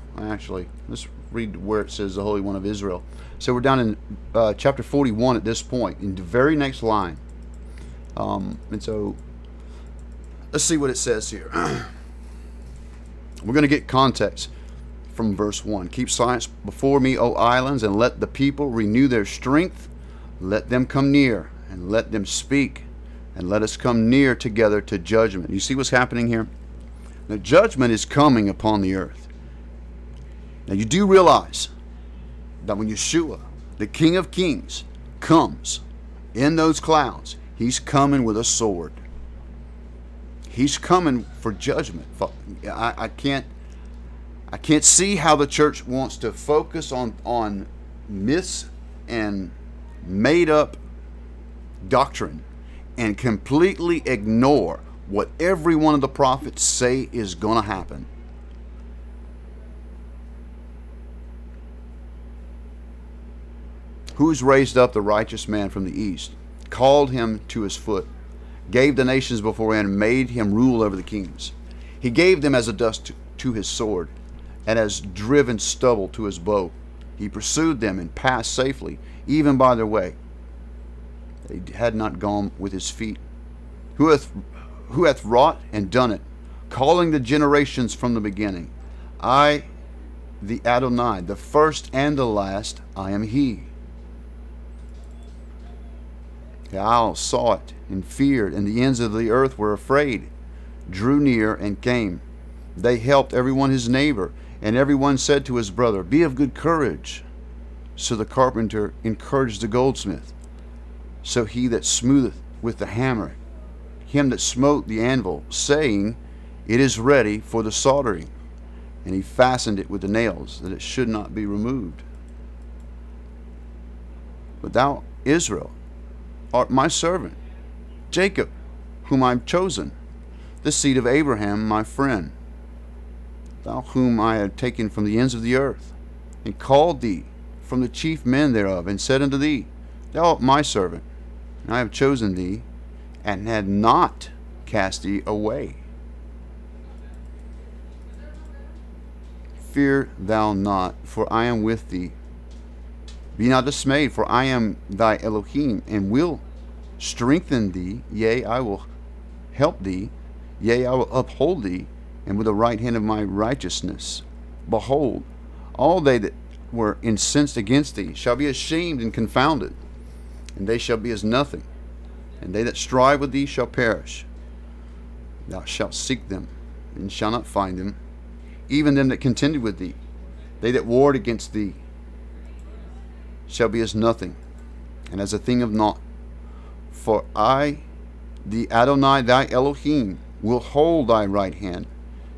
let's read where it says the Holy One of Israel. So we're down in chapter 41 at this point, in the very next line. And so, let's see what it says here. We're going to get context from verse 1. Keep silence before me, O islands, and let the people renew their strength. Let them come near, and let them speak, and let us come near together to judgment. You see what's happening here? Now, judgment is coming upon the earth. Now, you do realize that when Yeshua the King of Kings, comes in those clouds. He's coming with a sword. He's coming for judgment. I can't see how the church wants to focus on myths and made up doctrine and completely ignore what every one of the prophets say is going to happen. Who's raised up the righteous man from the east, called him to his foot, gave the nations before him, and made him rule over the kings. He gave them as a dust to his sword, and as driven stubble to his bow. He pursued them and passed safely, even by their way. They had not gone with his feet. Who hath wrought and done it, calling the generations from the beginning? I, the Adonai, the first and the last, I am he. The isles saw it and feared, and the ends of the earth were afraid, drew near and came. They helped everyone his neighbor, and everyone said to his brother, Be of good courage. So the carpenter encouraged the goldsmith. So he that smootheth with the hammer, him that smote the anvil, saying, It is ready for the soldering. And he fastened it with the nails, that it should not be removed. But thou, Israel, art my servant, Jacob, whom I have chosen, the seed of Abraham, my friend, thou whom I have taken from the ends of the earth, and called thee from the chief men thereof, and said unto thee, Thou art my servant, and I have chosen thee, and had not cast thee away. Fear thou not, for I am with thee. Be not dismayed, for I am thy Elohim, and will strengthen thee. Yea, I will help thee. Yea, I will uphold thee, and with the right hand of my righteousness. Behold, all they that were incensed against thee shall be ashamed and confounded, and they shall be as nothing. And they that strive with thee shall perish. Thou shalt seek them, and shalt not find them, even them that contended with thee. They that warred against thee shall be as nothing, and as a thing of naught. For I, the Adonai, thy Elohim, will hold thy right hand,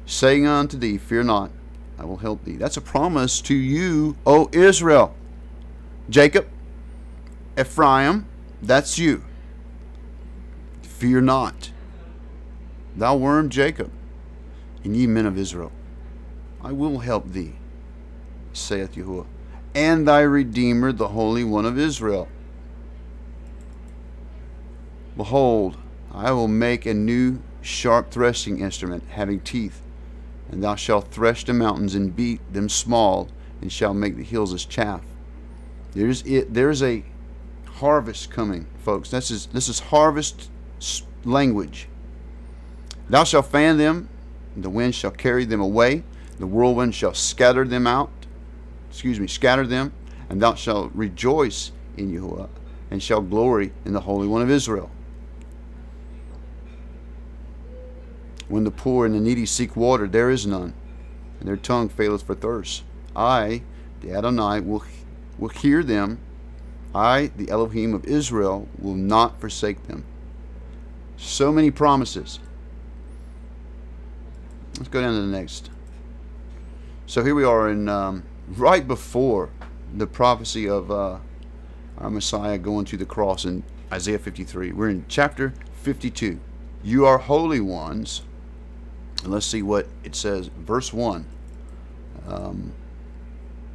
saying unto thee, Fear not, I will help thee. That's a promise to you, O Israel. Jacob, Ephraim, that's you. Fear not, thou worm Jacob, and ye men of Israel. I will help thee, saith Yahuwah, and thy Redeemer, the Holy One of Israel. Behold, I will make a new sharp threshing instrument, having teeth, and thou shalt thresh the mountains and beat them small, and shalt make the hills as chaff. There's a harvest coming, folks. This is harvest language. Thou shalt fan them, and the wind shall carry them away. The whirlwind shall scatter them, and thou shalt rejoice in Yahuwah, and shall glory in the Holy One of Israel. When the poor and the needy seek water, there is none, and their tongue faileth for thirst. I, the Adonai, will hear them. I, the Elohim of Israel, will not forsake them. So many promises. Let's go down to the next. So here we are in right before the prophecy of our Messiah going to the cross in Isaiah 53. We're in chapter 52. You are holy ones. And let's see what it says. Verse 1.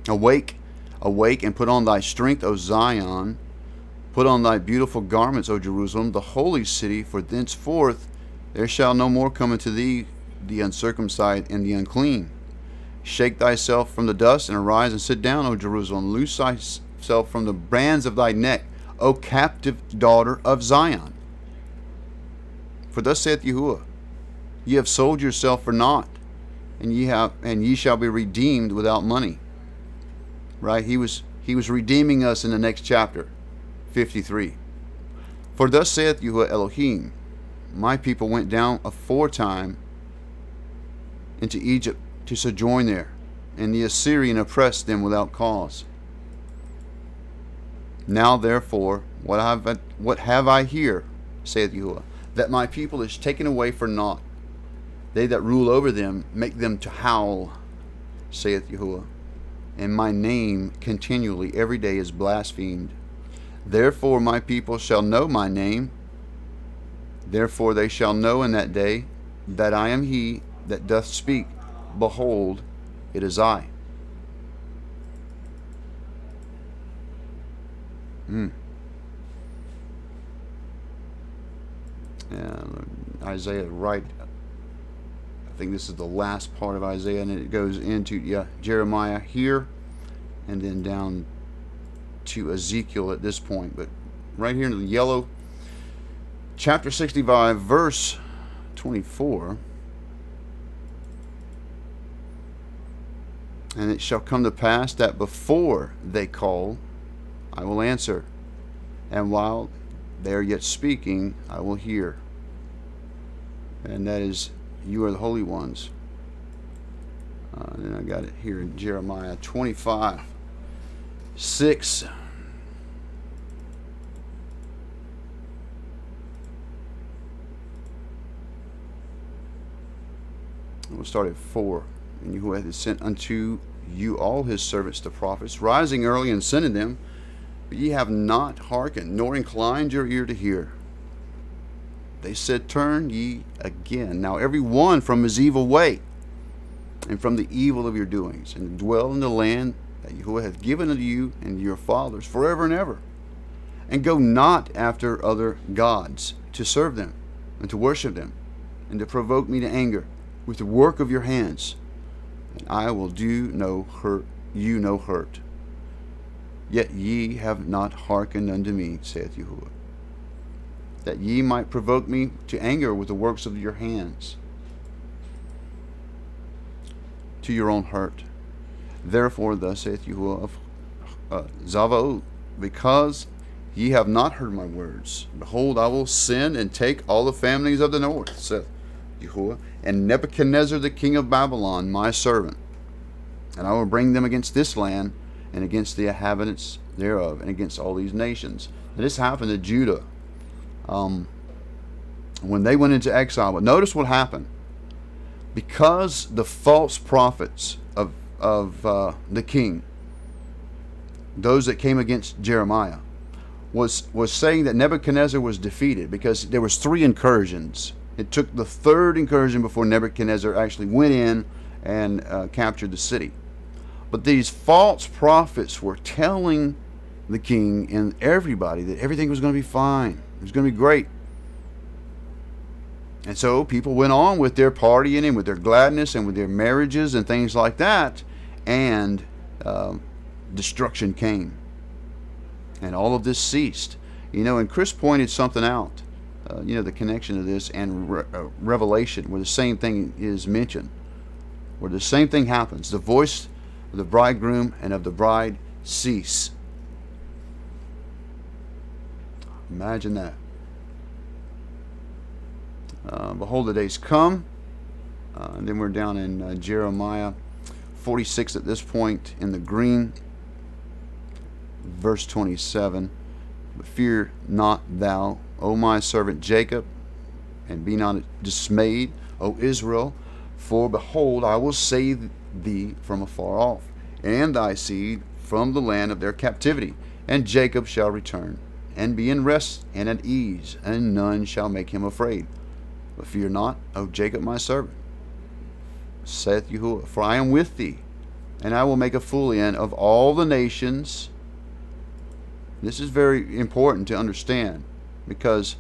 Awake, awake, and put on thy strength, O Zion. Put on thy beautiful garments, O Jerusalem, the holy city, for thenceforth there shall no more come unto thee the uncircumcised and the unclean. Shake thyself from the dust, and arise and sit down, O Jerusalem. Loose thyself from the bands of thy neck, O captive daughter of Zion. For thus saith Yahuwah, Ye have sold yourself for naught, and ye shall be redeemed without money. Right? He was redeeming us in the next chapter, 53. For thus saith Yahuwah Elohim, My people went down aforetime into Egypt to sojourn there, and the Assyrian oppressed them without cause. Now therefore, what have I here, saith Yahuwah, that my people is taken away for naught. They that rule over them make them to howl, saith Yahuwah. And my name continually every day is blasphemed. Therefore my people shall know my name. Therefore they shall know in that day that I am he that doth speak. Behold, it is I. And Isaiah, right? I think this is the last part of Isaiah, and it goes into Jeremiah here, and then down to Ezekiel at this point. But right here in the yellow, chapter 65, verse 24. And it shall come to pass that before they call, I will answer, and while they are yet speaking, I will hear. And that is, you are the holy ones. And then I got it here in Jeremiah 25, 6. We'll start at 4. And who hath sent unto you all his servants the prophets, rising early and sending them, but ye have not hearkened, nor inclined your ear to hear. They said, turn ye again, now every one from his evil way, and from the evil of your doings, and dwell in the land that Yahuwah hath given unto you and your fathers forever and ever. And go not after other gods to serve them, and to worship them, and to provoke me to anger with the work of your hands. And I will do you no hurt. Yet ye have not hearkened unto me, saith Yahuwah, that ye might provoke me to anger with the works of your hands, to your own hurt. Therefore thus saith Yahuwah of Zavaoth, because ye have not heard my words, behold, I will send and take all the families of the north, saith Yahuwah, and Nebuchadnezzar the king of Babylon, my servant, and I will bring them against this land, and against the inhabitants thereof, and against all these nations. And this happened to Judah when they went into exile. But notice what happened. Because the false prophets of the king, those that came against Jeremiah, was saying that Nebuchadnezzar was defeated, because there was 3 incursions. It took the 3rd incursion before Nebuchadnezzar actually went in and captured the city. But these false prophets were telling the king and everybody that everything was going to be fine. It was going to be great. And so people went on with their partying and with their gladness and with their marriages and things like that. And destruction came. And all of this ceased. You know, and Chris pointed something out. You know, the connection of this and Revelation, where the same thing is mentioned. Where the same thing happens. The voice of the bridegroom and of the bride cease. Imagine that. Behold, the days come. And then we're down in Jeremiah 46 at this point in the green. Verse 27. But fear not thou, O my servant Jacob, and be not dismayed, O Israel, for behold, I will save thee from afar off, and thy seed from the land of their captivity. And Jacob shall return, and be in rest and at ease, and none shall make him afraid. But fear not, O Jacob my servant, saith Yahuwah, for I am with thee, and I will make a full end of all the nations. This is very important to understand, because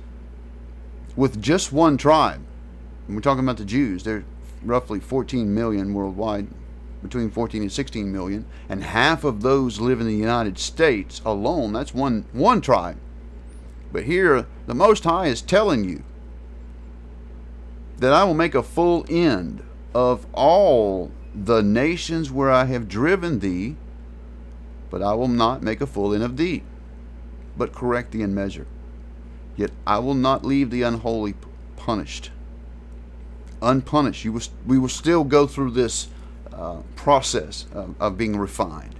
with just one tribe, and we're talking about the Jews, they're roughly 14 million worldwide, between 14 and 16 million, and half of those live in the United States alone. That's one tribe. But here, the Most High is telling you that I will make a full end of all the nations where I have driven thee, but I will not make a full end of thee, but correct thee in measure. Yet I will not leave the unholy punished. Unpunished. We will still go through this process of being refined.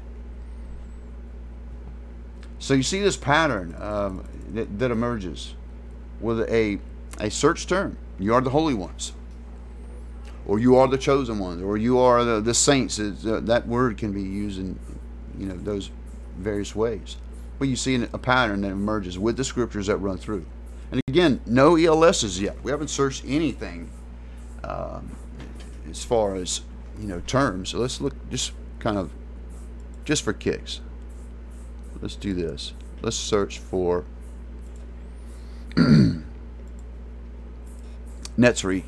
So you see this pattern that emerges with a search term. You are the holy ones, or you are the chosen ones, or you are the saints. That word can be used in those various ways. But you see a pattern that emerges with the scriptures that run through. And again, no ELSs yet. We haven't searched anything as far as terms. So let's look just for kicks. Let's do this. Let's search for Netzri.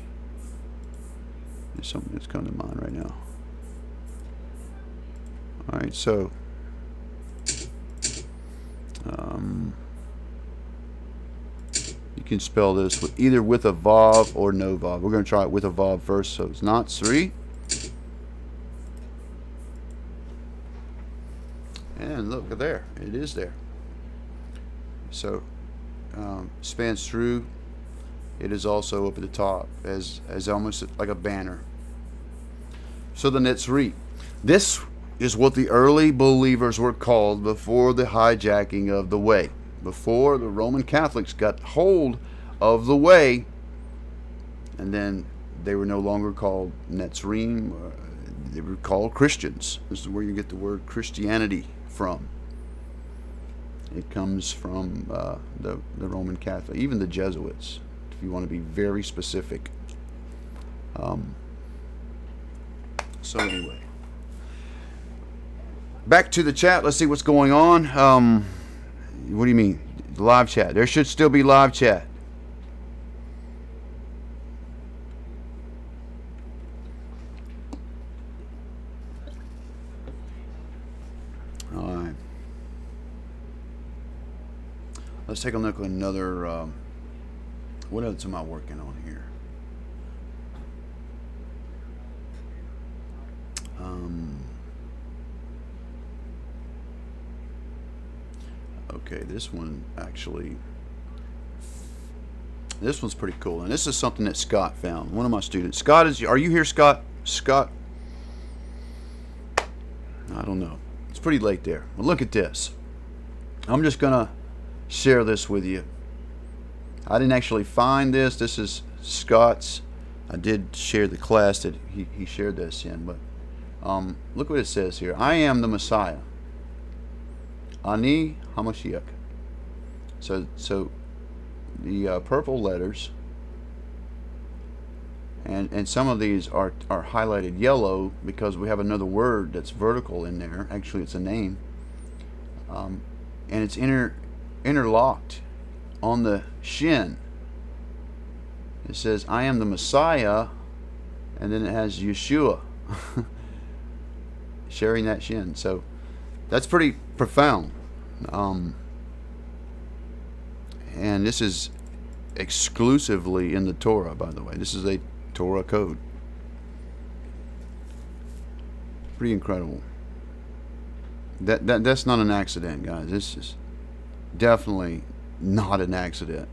There's something that's coming to mind right now. All right, so you can spell this with either with a vav or no vav. We're going to try it with a vav first, so it's not Sri. And look there, it is there. So spans through. It is also up at the top as almost like a banner. So the Netzri. This is what the early believers were called before the hijacking of the way. Before the Roman Catholics got hold of the way, and then they were no longer called Netzrim. They were called Christians. This is where you get the word Christianity from. It comes from the Roman Catholic, even the Jesuits, if you want to be very specific. So anyway, back to the chat. Let's see what's going on. What do you mean? Live chat. There should still be live chat. All right. Let's take a look at another. What else am I working on here? Okay, this one actually, this one's pretty cool, and this is something that Scott found. One of my students. Scott, are you here, Scott? Scott? I don't know. It's pretty late there. But look at this. I'm just gonna share this with you. I didn't actually find this. This is Scott's. I did share the class that he shared this in, but look what it says here. I am the Messiah. Ani HaMashiach. So the purple letters, and some of these are highlighted yellow because we have another word that's vertical in there. Actually, it's a name, and it's interlocked on the shin. It says, I am the Messiah, and then it has Yeshua sharing that shin. So that's pretty profound. And this is exclusively in the Torah, by the way. This is a Torah code. Pretty incredible. That's not an accident, guys. This is definitely not an accident.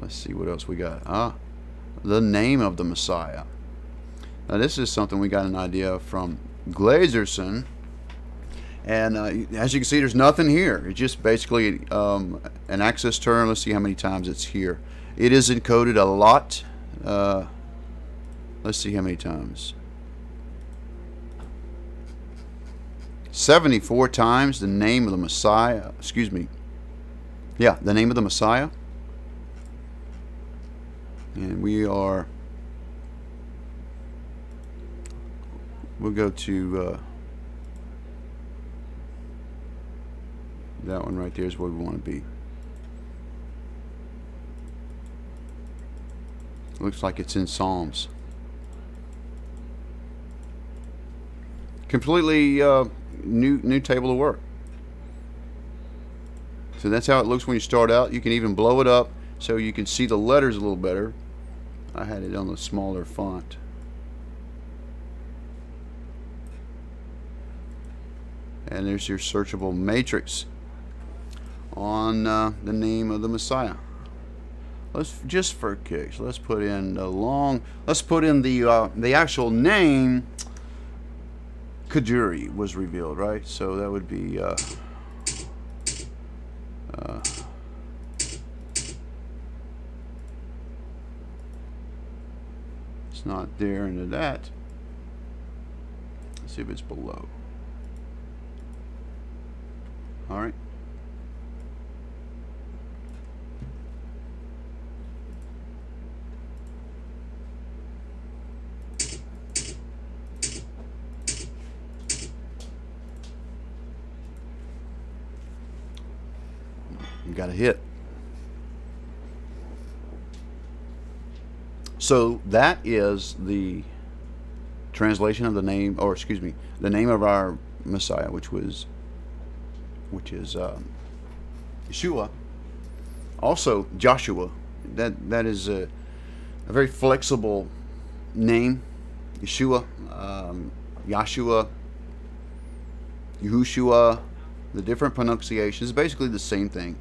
Let's see what else we got. The name of the Messiah. Now this is something we got an idea from Glazerson, and as you can see, there's nothing here. It's just basically an access term. Let's see how many times it's here. It is encoded a lot. Let's see how many times. 74 times the name of the Messiah. Excuse me. Yeah, the name of the Messiah. And we'll go to that one right there is where we want to be. Looks like it's in Psalms. Completely new table of work. So that's how it looks when you start out. You can even blow it up so you can see the letters a little better. I had it on the smaller font. And there's your searchable matrix on the name of the Messiah. Let's just for kicks. Let's put in the actual name Kaduri was revealed, right? So that would be it's not there into that. Let's see if it's below. All right. You got a hit. So that is the translation of the name, or excuse me, the name of our Messiah, which is Yeshua. Also Joshua. That is a very flexible name. Yeshua, Yahshua, Yahushua. The different pronunciations, basically the same thing.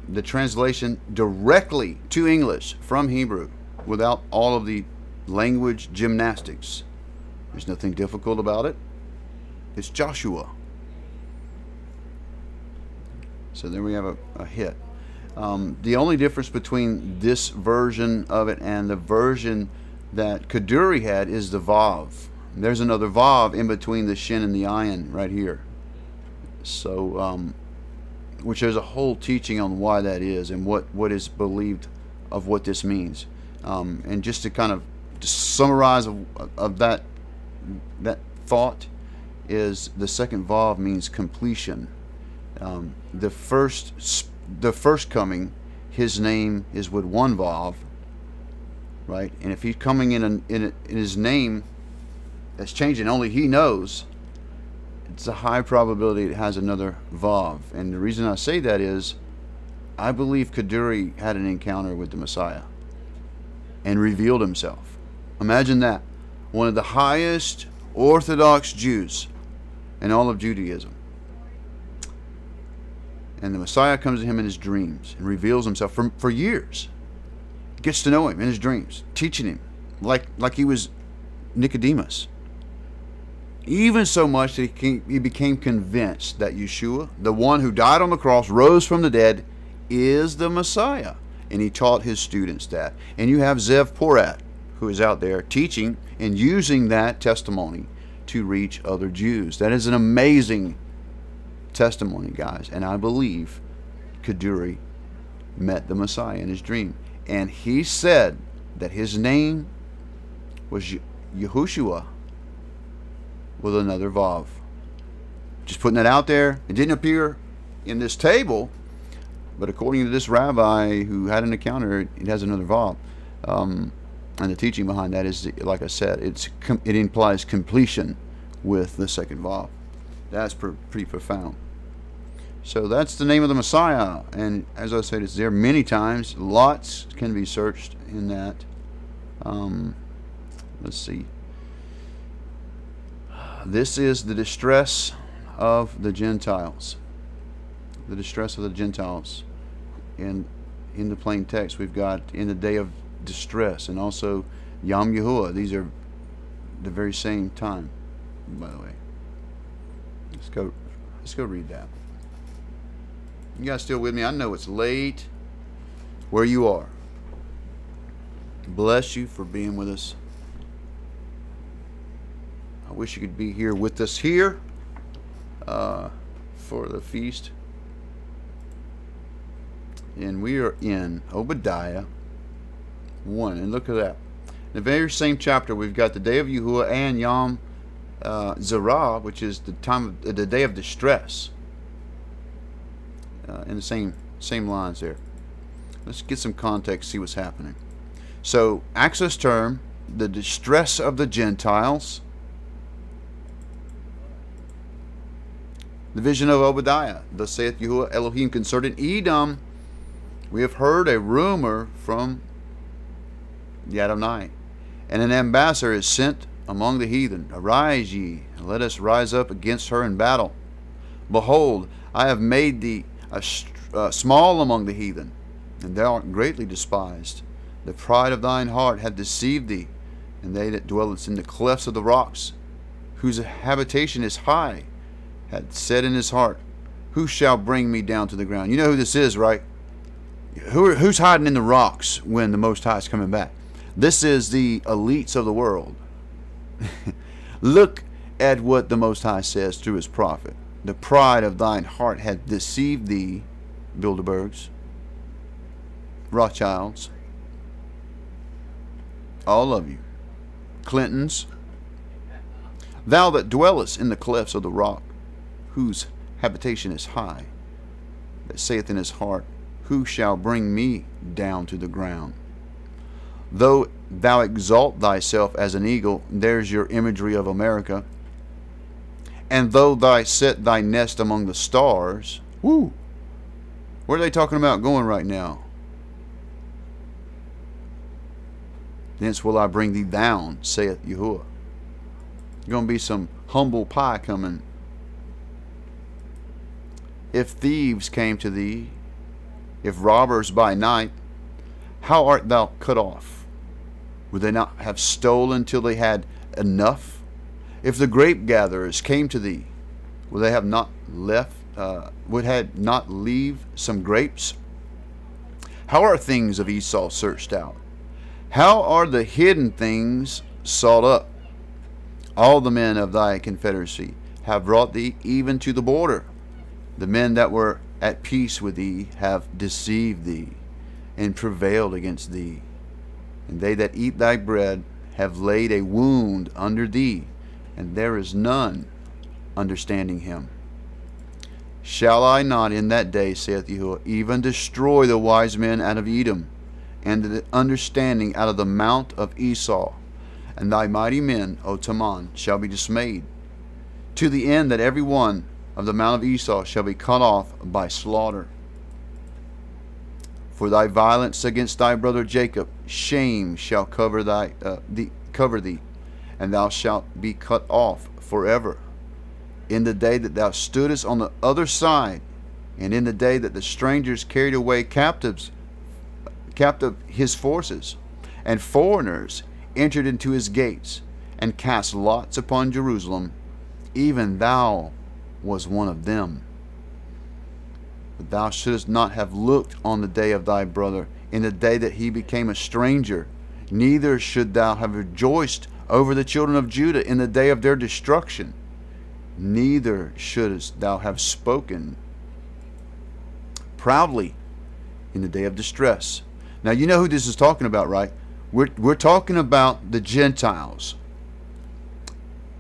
The translation directly to English from Hebrew without all of the language gymnastics. There's nothing difficult about it. It's Joshua. So there we have a hit. The only difference between this version of it and the version that Kaduri had is the Vav. There's another Vav in between the Shin and the Ayin right here. So, which there's a whole teaching on why that is and what is believed of what this means. And just to kind of summarize of that thought is the second Vav means completion. The first coming, his name is with one Vav, right? And if he's coming in his name that's changing, only he knows. It's a high probability it has another Vav. And the reason I say that is I believe Kaduri had an encounter with the Messiah and revealed himself. Imagine that. One of the highest Orthodox Jews in all of Judaism. And the Messiah comes to him in his dreams and reveals himself for years. Gets to know him in his dreams, teaching him like he was Nicodemus. Even so much that he became convinced that Yeshua, the one who died on the cross, rose from the dead, is the Messiah. And he taught his students that. And you have Zev Porat, who is out there teaching and using that testimony to reach other Jews. That is an amazing testimony, guys. And I believe Kaduri met the Messiah in his dream. And he said that his name was Yahushua, with another Vav. Just putting that out there. It didn't appear in this table, but according to this rabbi who had an encounter, it has another Vav. And the teaching behind that is, like I said, it implies completion with the second Vav. That's pretty profound. So that's the name of the Messiah. And as I said, it's there many times. Lots can be searched in that. Let's see. This is the distress of the Gentiles. The distress of the Gentiles. And in the plain text, we've got in the day of distress, and also Yom Yahuwah. These are the very same time, by the way. Let's go read that. You guys still with me? I know it's late where you are. Bless you for being with us. I wish you could be here with us here for the feast. And we are in Obadiah 1. And look at that. In the very same chapter, we've got the day of Yahuwah and Yom Zerah, which is the time of the day of distress. In the same lines there. Let's get some context, see what's happening. So, access term, the distress of the Gentiles. The vision of Obadiah. Thus saith Yahuwah Elohim concerning Edom. We have heard a rumor from the Adonai, and an ambassador is sent among the heathen. Arise ye, and let us rise up against her in battle. Behold, I have made thee small among the heathen, and thou art greatly despised. The pride of thine heart hath deceived thee, and they that dwell in the clefts of the rocks, whose habitation is high, had said in his heart, who shall bring me down to the ground? You know who this is, right? Who's hiding in the rocks when the Most High is coming back? This is the elites of the world. Look at what the Most High says through his prophet. The pride of thine heart hath deceived thee, Bilderbergs, Rothschilds, all of you, Clintons, thou that dwellest in the clefts of the rock, whose habitation is high, that saith in his heart, who shall bring me down to the ground? Though thou exalt thyself as an eagle, there's your imagery of America, and though thou set thy nest among the stars, woo, where are they talking about going right now? Thence will I bring thee down, saith Yahuwah. Going to be some humble pie coming. If thieves came to thee, if robbers by night, how art thou cut off? Would they not have stolen till they had enough? If the grape gatherers came to thee, would they have not left? Would had not leave some grapes? How are things of Esau searched out? How are the hidden things sought up? All the men of thy confederacy have brought thee even to the border. The men that were at peace with thee have deceived thee and prevailed against thee. And they that eat thy bread have laid a wound under thee, and there is none understanding him. Shall I not in that day, saith Yahuwah, even destroy the wise men out of Edom, and the understanding out of the mount of Esau? And thy mighty men, O Taman, shall be dismayed, to the end that every one of the mount of Esau shall be cut off by slaughter. For thy violence against thy brother Jacob, shame shall cover thee, and thou shalt be cut off forever. In the day that thou stoodest on the other side, and in the day that the strangers carried away captive his forces, and foreigners entered into his gates, and cast lots upon Jerusalem, even thou was one of them. But thou shouldest not have looked on the day of thy brother, in the day that he became a stranger, neither should thou have rejoiced over the children of Judah in the day of their destruction, neither shouldest thou have spoken proudly in the day of distress. Now you know who this is talking about, right? We're talking about the Gentiles,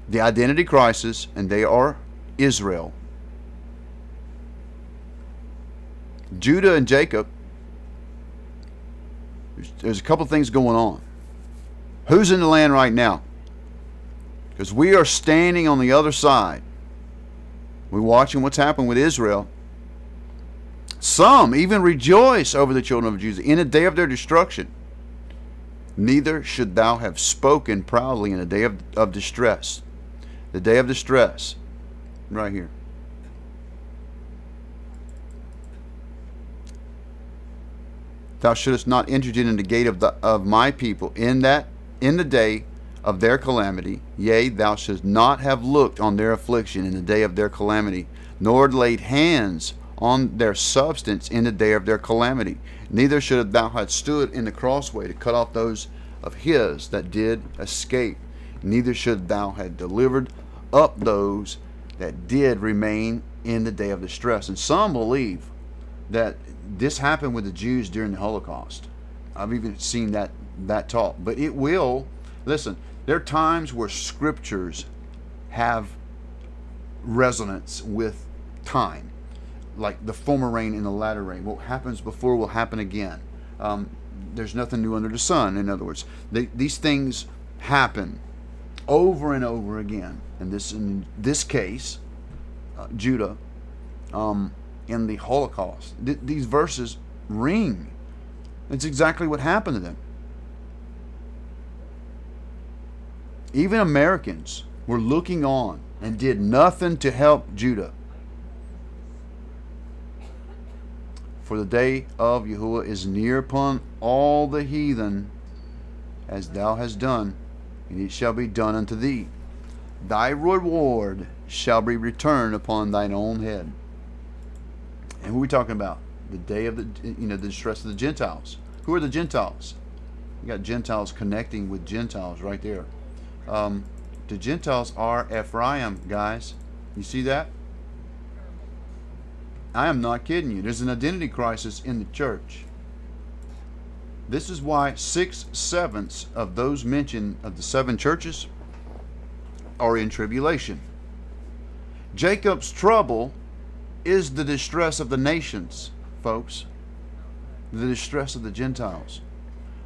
the identity crisis, and they are Israel. Judah and Jacob, there's a couple things going on. Who's in the land right now? Because we are standing on the other side. We're watching what's happened with Israel. Some even rejoice over the children of Judah in the day of their destruction. Neither should thou have spoken proudly in the day of distress. The day of distress, right here. Thou shouldest not enter in the gate of my people in the day of their calamity. Yea, thou shouldst not have looked on their affliction in the day of their calamity, nor laid hands on their substance in the day of their calamity. Neither should thou have stood in the crossway to cut off those of his that did escape. Neither should thou have delivered up those that did remain in the day of distress. And some believe that this happened with the Jews during the Holocaust. I've even seen that taught. But it will, listen, there are times where scriptures have resonance with time, like the former rain and the latter rain. What happens before will happen again. There's nothing new under the sun. In other words, these things happen over and over again. And in this case, Judah, in the Holocaust, these verses ring. It's exactly what happened to them. Even Americans were looking on and did nothing to help Judah. For the day of Yahuwah is near upon all the heathen, as thou hast done, and it shall be done unto thee. thy reward shall be returned upon thine own head. And who are we talking about? The day of the distress of the Gentiles. Who are the Gentiles? You got Gentiles connecting with Gentiles right there. The Gentiles are Ephraim, guys. You see that? I am not kidding you. There's an identity crisis in the church. This is why 6/7 of those mentioned of the 7 churches are in tribulation. Jacob's trouble is the distress of the nations, folks. The distress of the Gentiles.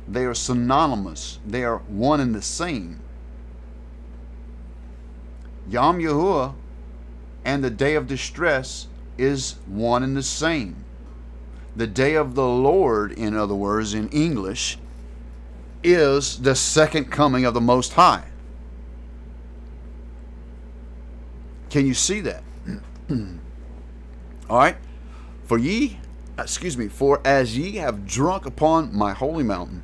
They are synonymous. They are one and the same. Yom Yahuwah and the day of distress is one and the same. The day of the Lord, in other words, in English, is the second coming of the Most High. Can you see that? All right. For as ye have drunk upon my holy mountain,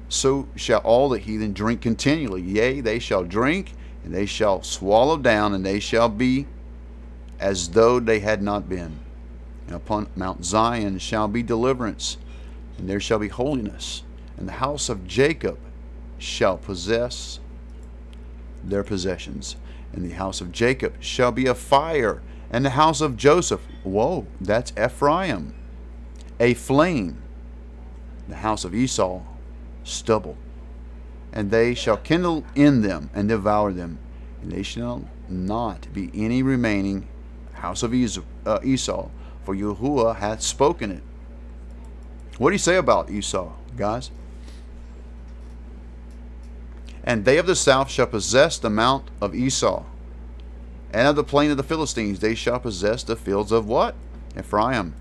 so shall all the heathen drink continually. Yea, they shall drink, and they shall swallow down, and they shall be as though they had not been. And upon Mount Zion shall be deliverance, and there shall be holiness, and the house of Jacob shall possess their possessions, and the house of Jacob shall be a fire, and the house of Joseph, whoa, that's Ephraim, a flame, the house of Esau, stubble, and they shall kindle in them and devour them, and they shall not be any remaining house of Esau, for Yahuwah hath spoken it. What do you say about Esau, guys? And they of the south shall possess the mount of Esau, and of the plain of the Philistines they shall possess the fields of what? Ephraim,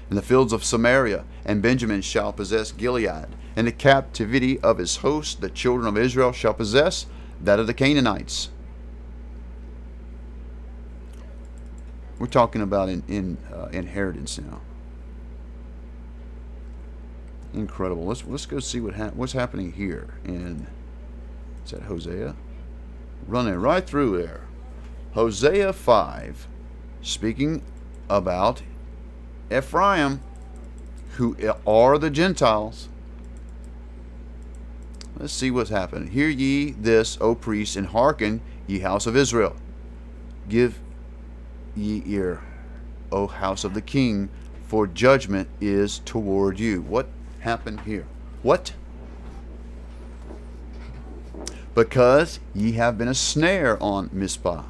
and the fields of Samaria, and Benjamin shall possess Gilead, and the captivity of his host the children of Israel shall possess that of the Canaanites. We're talking about inheritance now. Incredible. Let's go see what's happening here in, is that Hosea? Running right through there. Hosea 5, speaking about Ephraim, who are the Gentiles. Let's see what's happening. Hear ye this, O priests, and hearken, ye house of Israel. Give ye ear, O house of the king, for judgment is toward you. What happened here? What? Because ye have been a snare on Mizpah,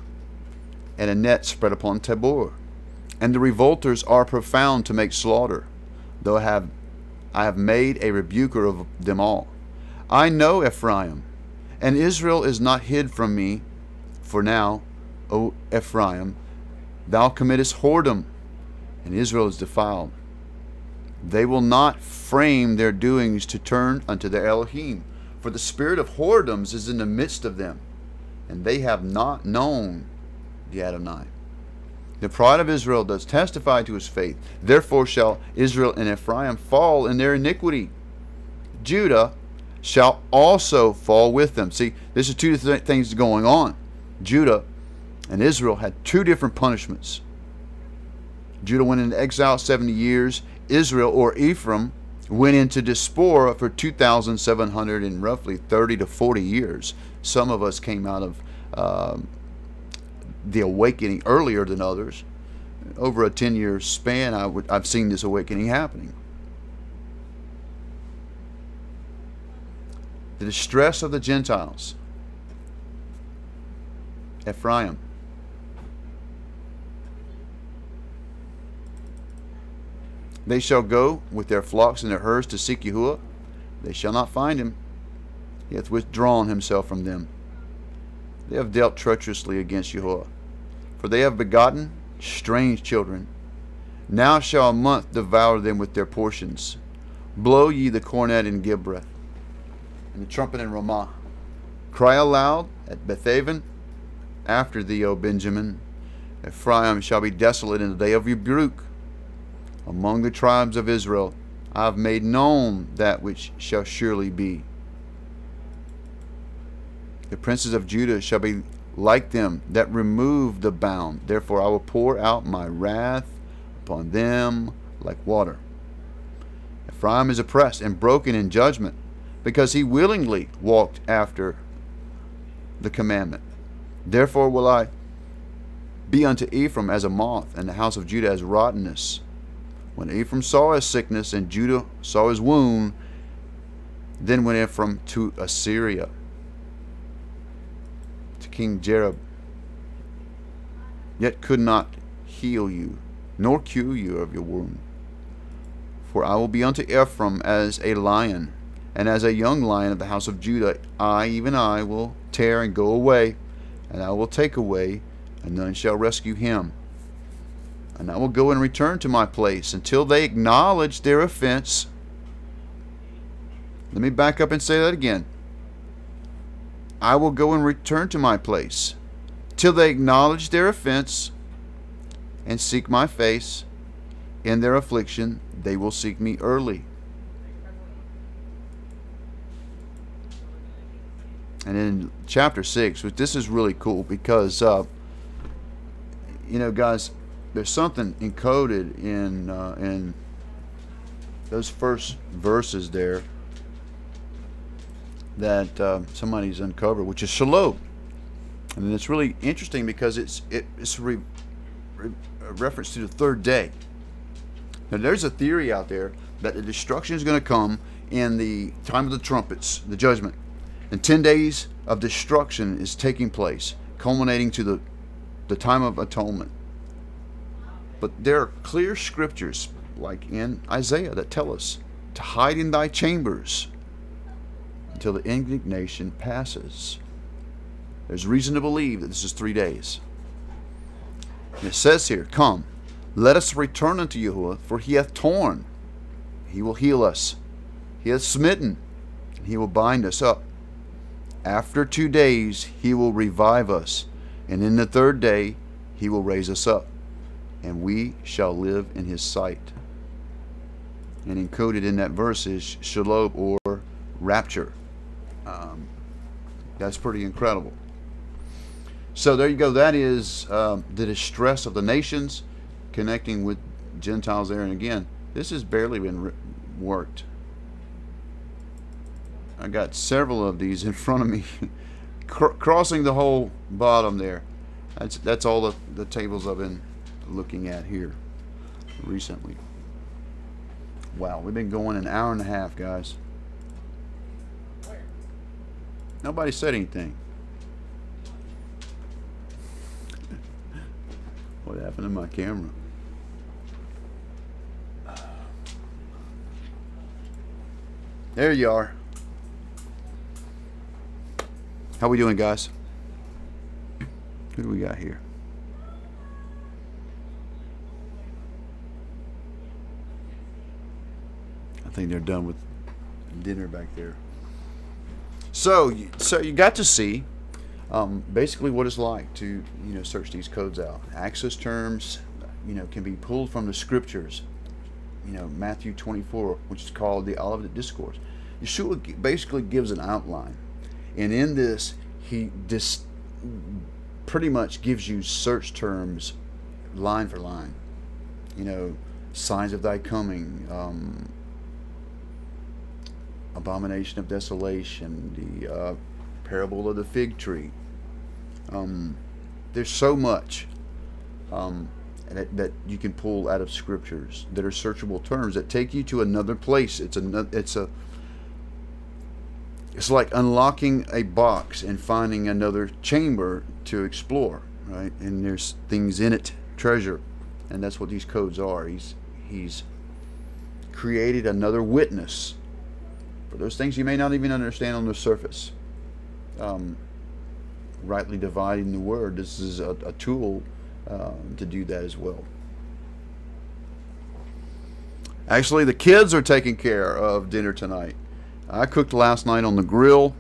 and a net spread upon Tabor, and the revolters are profound to make slaughter, though I have made a rebuker of them all. I know Ephraim, and Israel is not hid from me. For now, O Ephraim, thou committest whoredom, and Israel is defiled. They will not frame their doings to turn unto their Elohim, for the spirit of whoredoms is in the midst of them, and they have not known the Adonai. The pride of Israel does testify to his faith. Therefore shall Israel and Ephraim fall in their iniquity. Judah shall also fall with them. See, this is two things going on. Judah and Israel had two different punishments. Judah went into exile 70 years. Israel, or Ephraim, went into diaspora for 2,700 and roughly 30 to 40 years. Some of us came out of the awakening earlier than others. Over a 10-year span, I've seen this awakening happening. The distress of the Gentiles. Ephraim. They shall go with their flocks and their herds to seek Yahuwah. They shall not find him. He hath withdrawn himself from them. They have dealt treacherously against Yahuwah, for they have begotten strange children. Now shall a month devour them with their portions. Blow ye the cornet in Gibreth, and the trumpet in Ramah. Cry aloud at Bethaven. After thee, O Benjamin, Ephraim shall be desolate in the day of rebuke. Among the tribes of Israel I have made known that which shall surely be. The princes of Judah shall be like them that remove the bound. Therefore I will pour out my wrath upon them like water. Ephraim is oppressed and broken in judgment, because he willingly walked after the commandment. Therefore will I be unto Ephraim as a moth, and the house of Judah as rottenness. When Ephraim saw his sickness, and Judah saw his wound, then went Ephraim to Assyria, to King Jareb, yet could not heal you, nor cure you of your wound. For I will be unto Ephraim as a lion, and as a young lion of the house of Judah. I, even I, will tear and go away, and I will take away, and none shall rescue him. And I will go and return to my place until they acknowledge their offense. Let me back up and say that again. I will go and return to my place till they acknowledge their offense and seek my face. In their affliction they will seek me early. And in chapter 6, which this is really cool, because you know, guys, there's something encoded in those first verses there that somebody's uncovered, which is shalom. And it's really interesting because it's a reference to the third day. Now, there's a theory out there that the destruction is going to come in the time of the trumpets, the judgment. And 10 days of destruction is taking place, culminating to the time of atonement. But there are clear scriptures, like in Isaiah, that tell us to hide in thy chambers until the indignation passes. There's reason to believe that this is 3 days. And it says here, come, let us return unto Yahuwah, for he hath torn, he will heal us. He hath smitten, and he will bind us up. After 2 days he will revive us, and in the third day he will raise us up, and we shall live in his sight. And encoded in that verse is shalom, or rapture. That's pretty incredible. So there you go. That is the distress of the nations, connecting with Gentiles there. And again, this has barely been worked. I got several of these in front of me, crossing the whole bottom there. That's all the tables I've been looking at here recently. Wow, we've been going an hour and a half, guys. Nobody said anything. What happened to my camera? There you are. How we doing, guys? Who do we got here? I think they're done with dinner back there. So you got to see basically what it's like to search these codes out. Access terms can be pulled from the scriptures. Matthew 24, which is called the Olivet Discourse. Yeshua basically gives an outline, and in this he pretty much gives you search terms line for line. Signs of thy coming, abomination of desolation, the parable of the fig tree. There's so much that you can pull out of scriptures that are searchable terms that take you to another place. It's like unlocking a box and finding another chamber to explore, right? And there's things in it, treasure, and that's what these codes are. He's created another witness for those things you may not even understand on the surface. Rightly dividing the word. This is a tool to do that as well. Actually, the kids are taking care of dinner tonight. I cooked last night on the grill.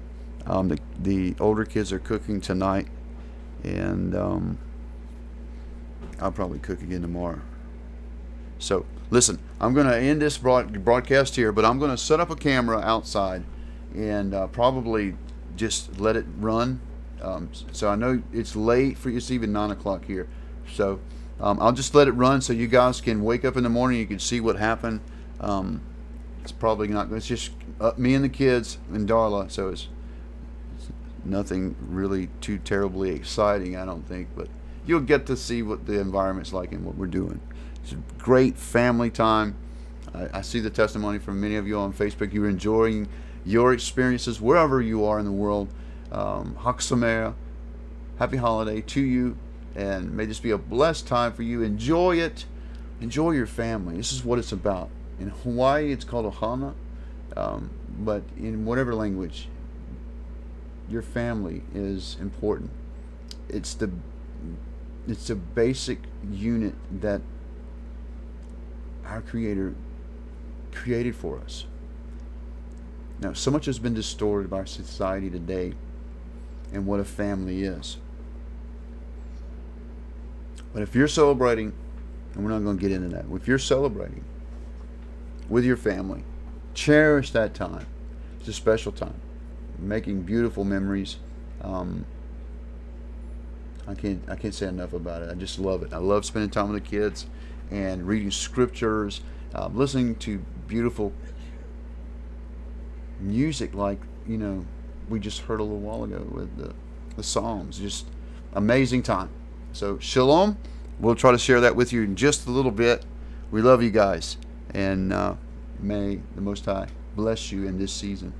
The older kids are cooking tonight, and I'll probably cook again tomorrow. So listen, I'm going to end this broadcast here, but I'm going to set up a camera outside and probably just let it run So I know it's late for you. It's even 9 o'clock here. So I'll just let it run so you guys can wake up in the morning. You can see what happened. It's probably not. It's just me and the kids and Darla. So it's nothing really too terribly exciting, I don't think. But you'll get to see what the environment's like and what we're doing. It's a great family time. I see the testimony from many of you on Facebook. You're enjoying your experiences wherever you are in the world. Chag Sameach, happy holiday to you, and may this be a blessed time for you. Enjoy it. Enjoy your family. This is what it's about. In Hawaii, it's called Ohana, but in whatever language, your family is important. It's the basic unit that our Creator created for us. Now, so much has been distorted by our society today and what a family is. But if you're celebrating, and we're not going to get into that, if you're celebrating with your family, cherish that time. It's a special time. Making beautiful memories. I can't say enough about it. I just love it. I love spending time with the kids and reading scriptures, listening to beautiful music like, we just heard a little while ago with the Psalms. Just amazing time. So shalom. We'll try to share that with you in just a little bit. We love you guys, and may the Most High bless you in this season.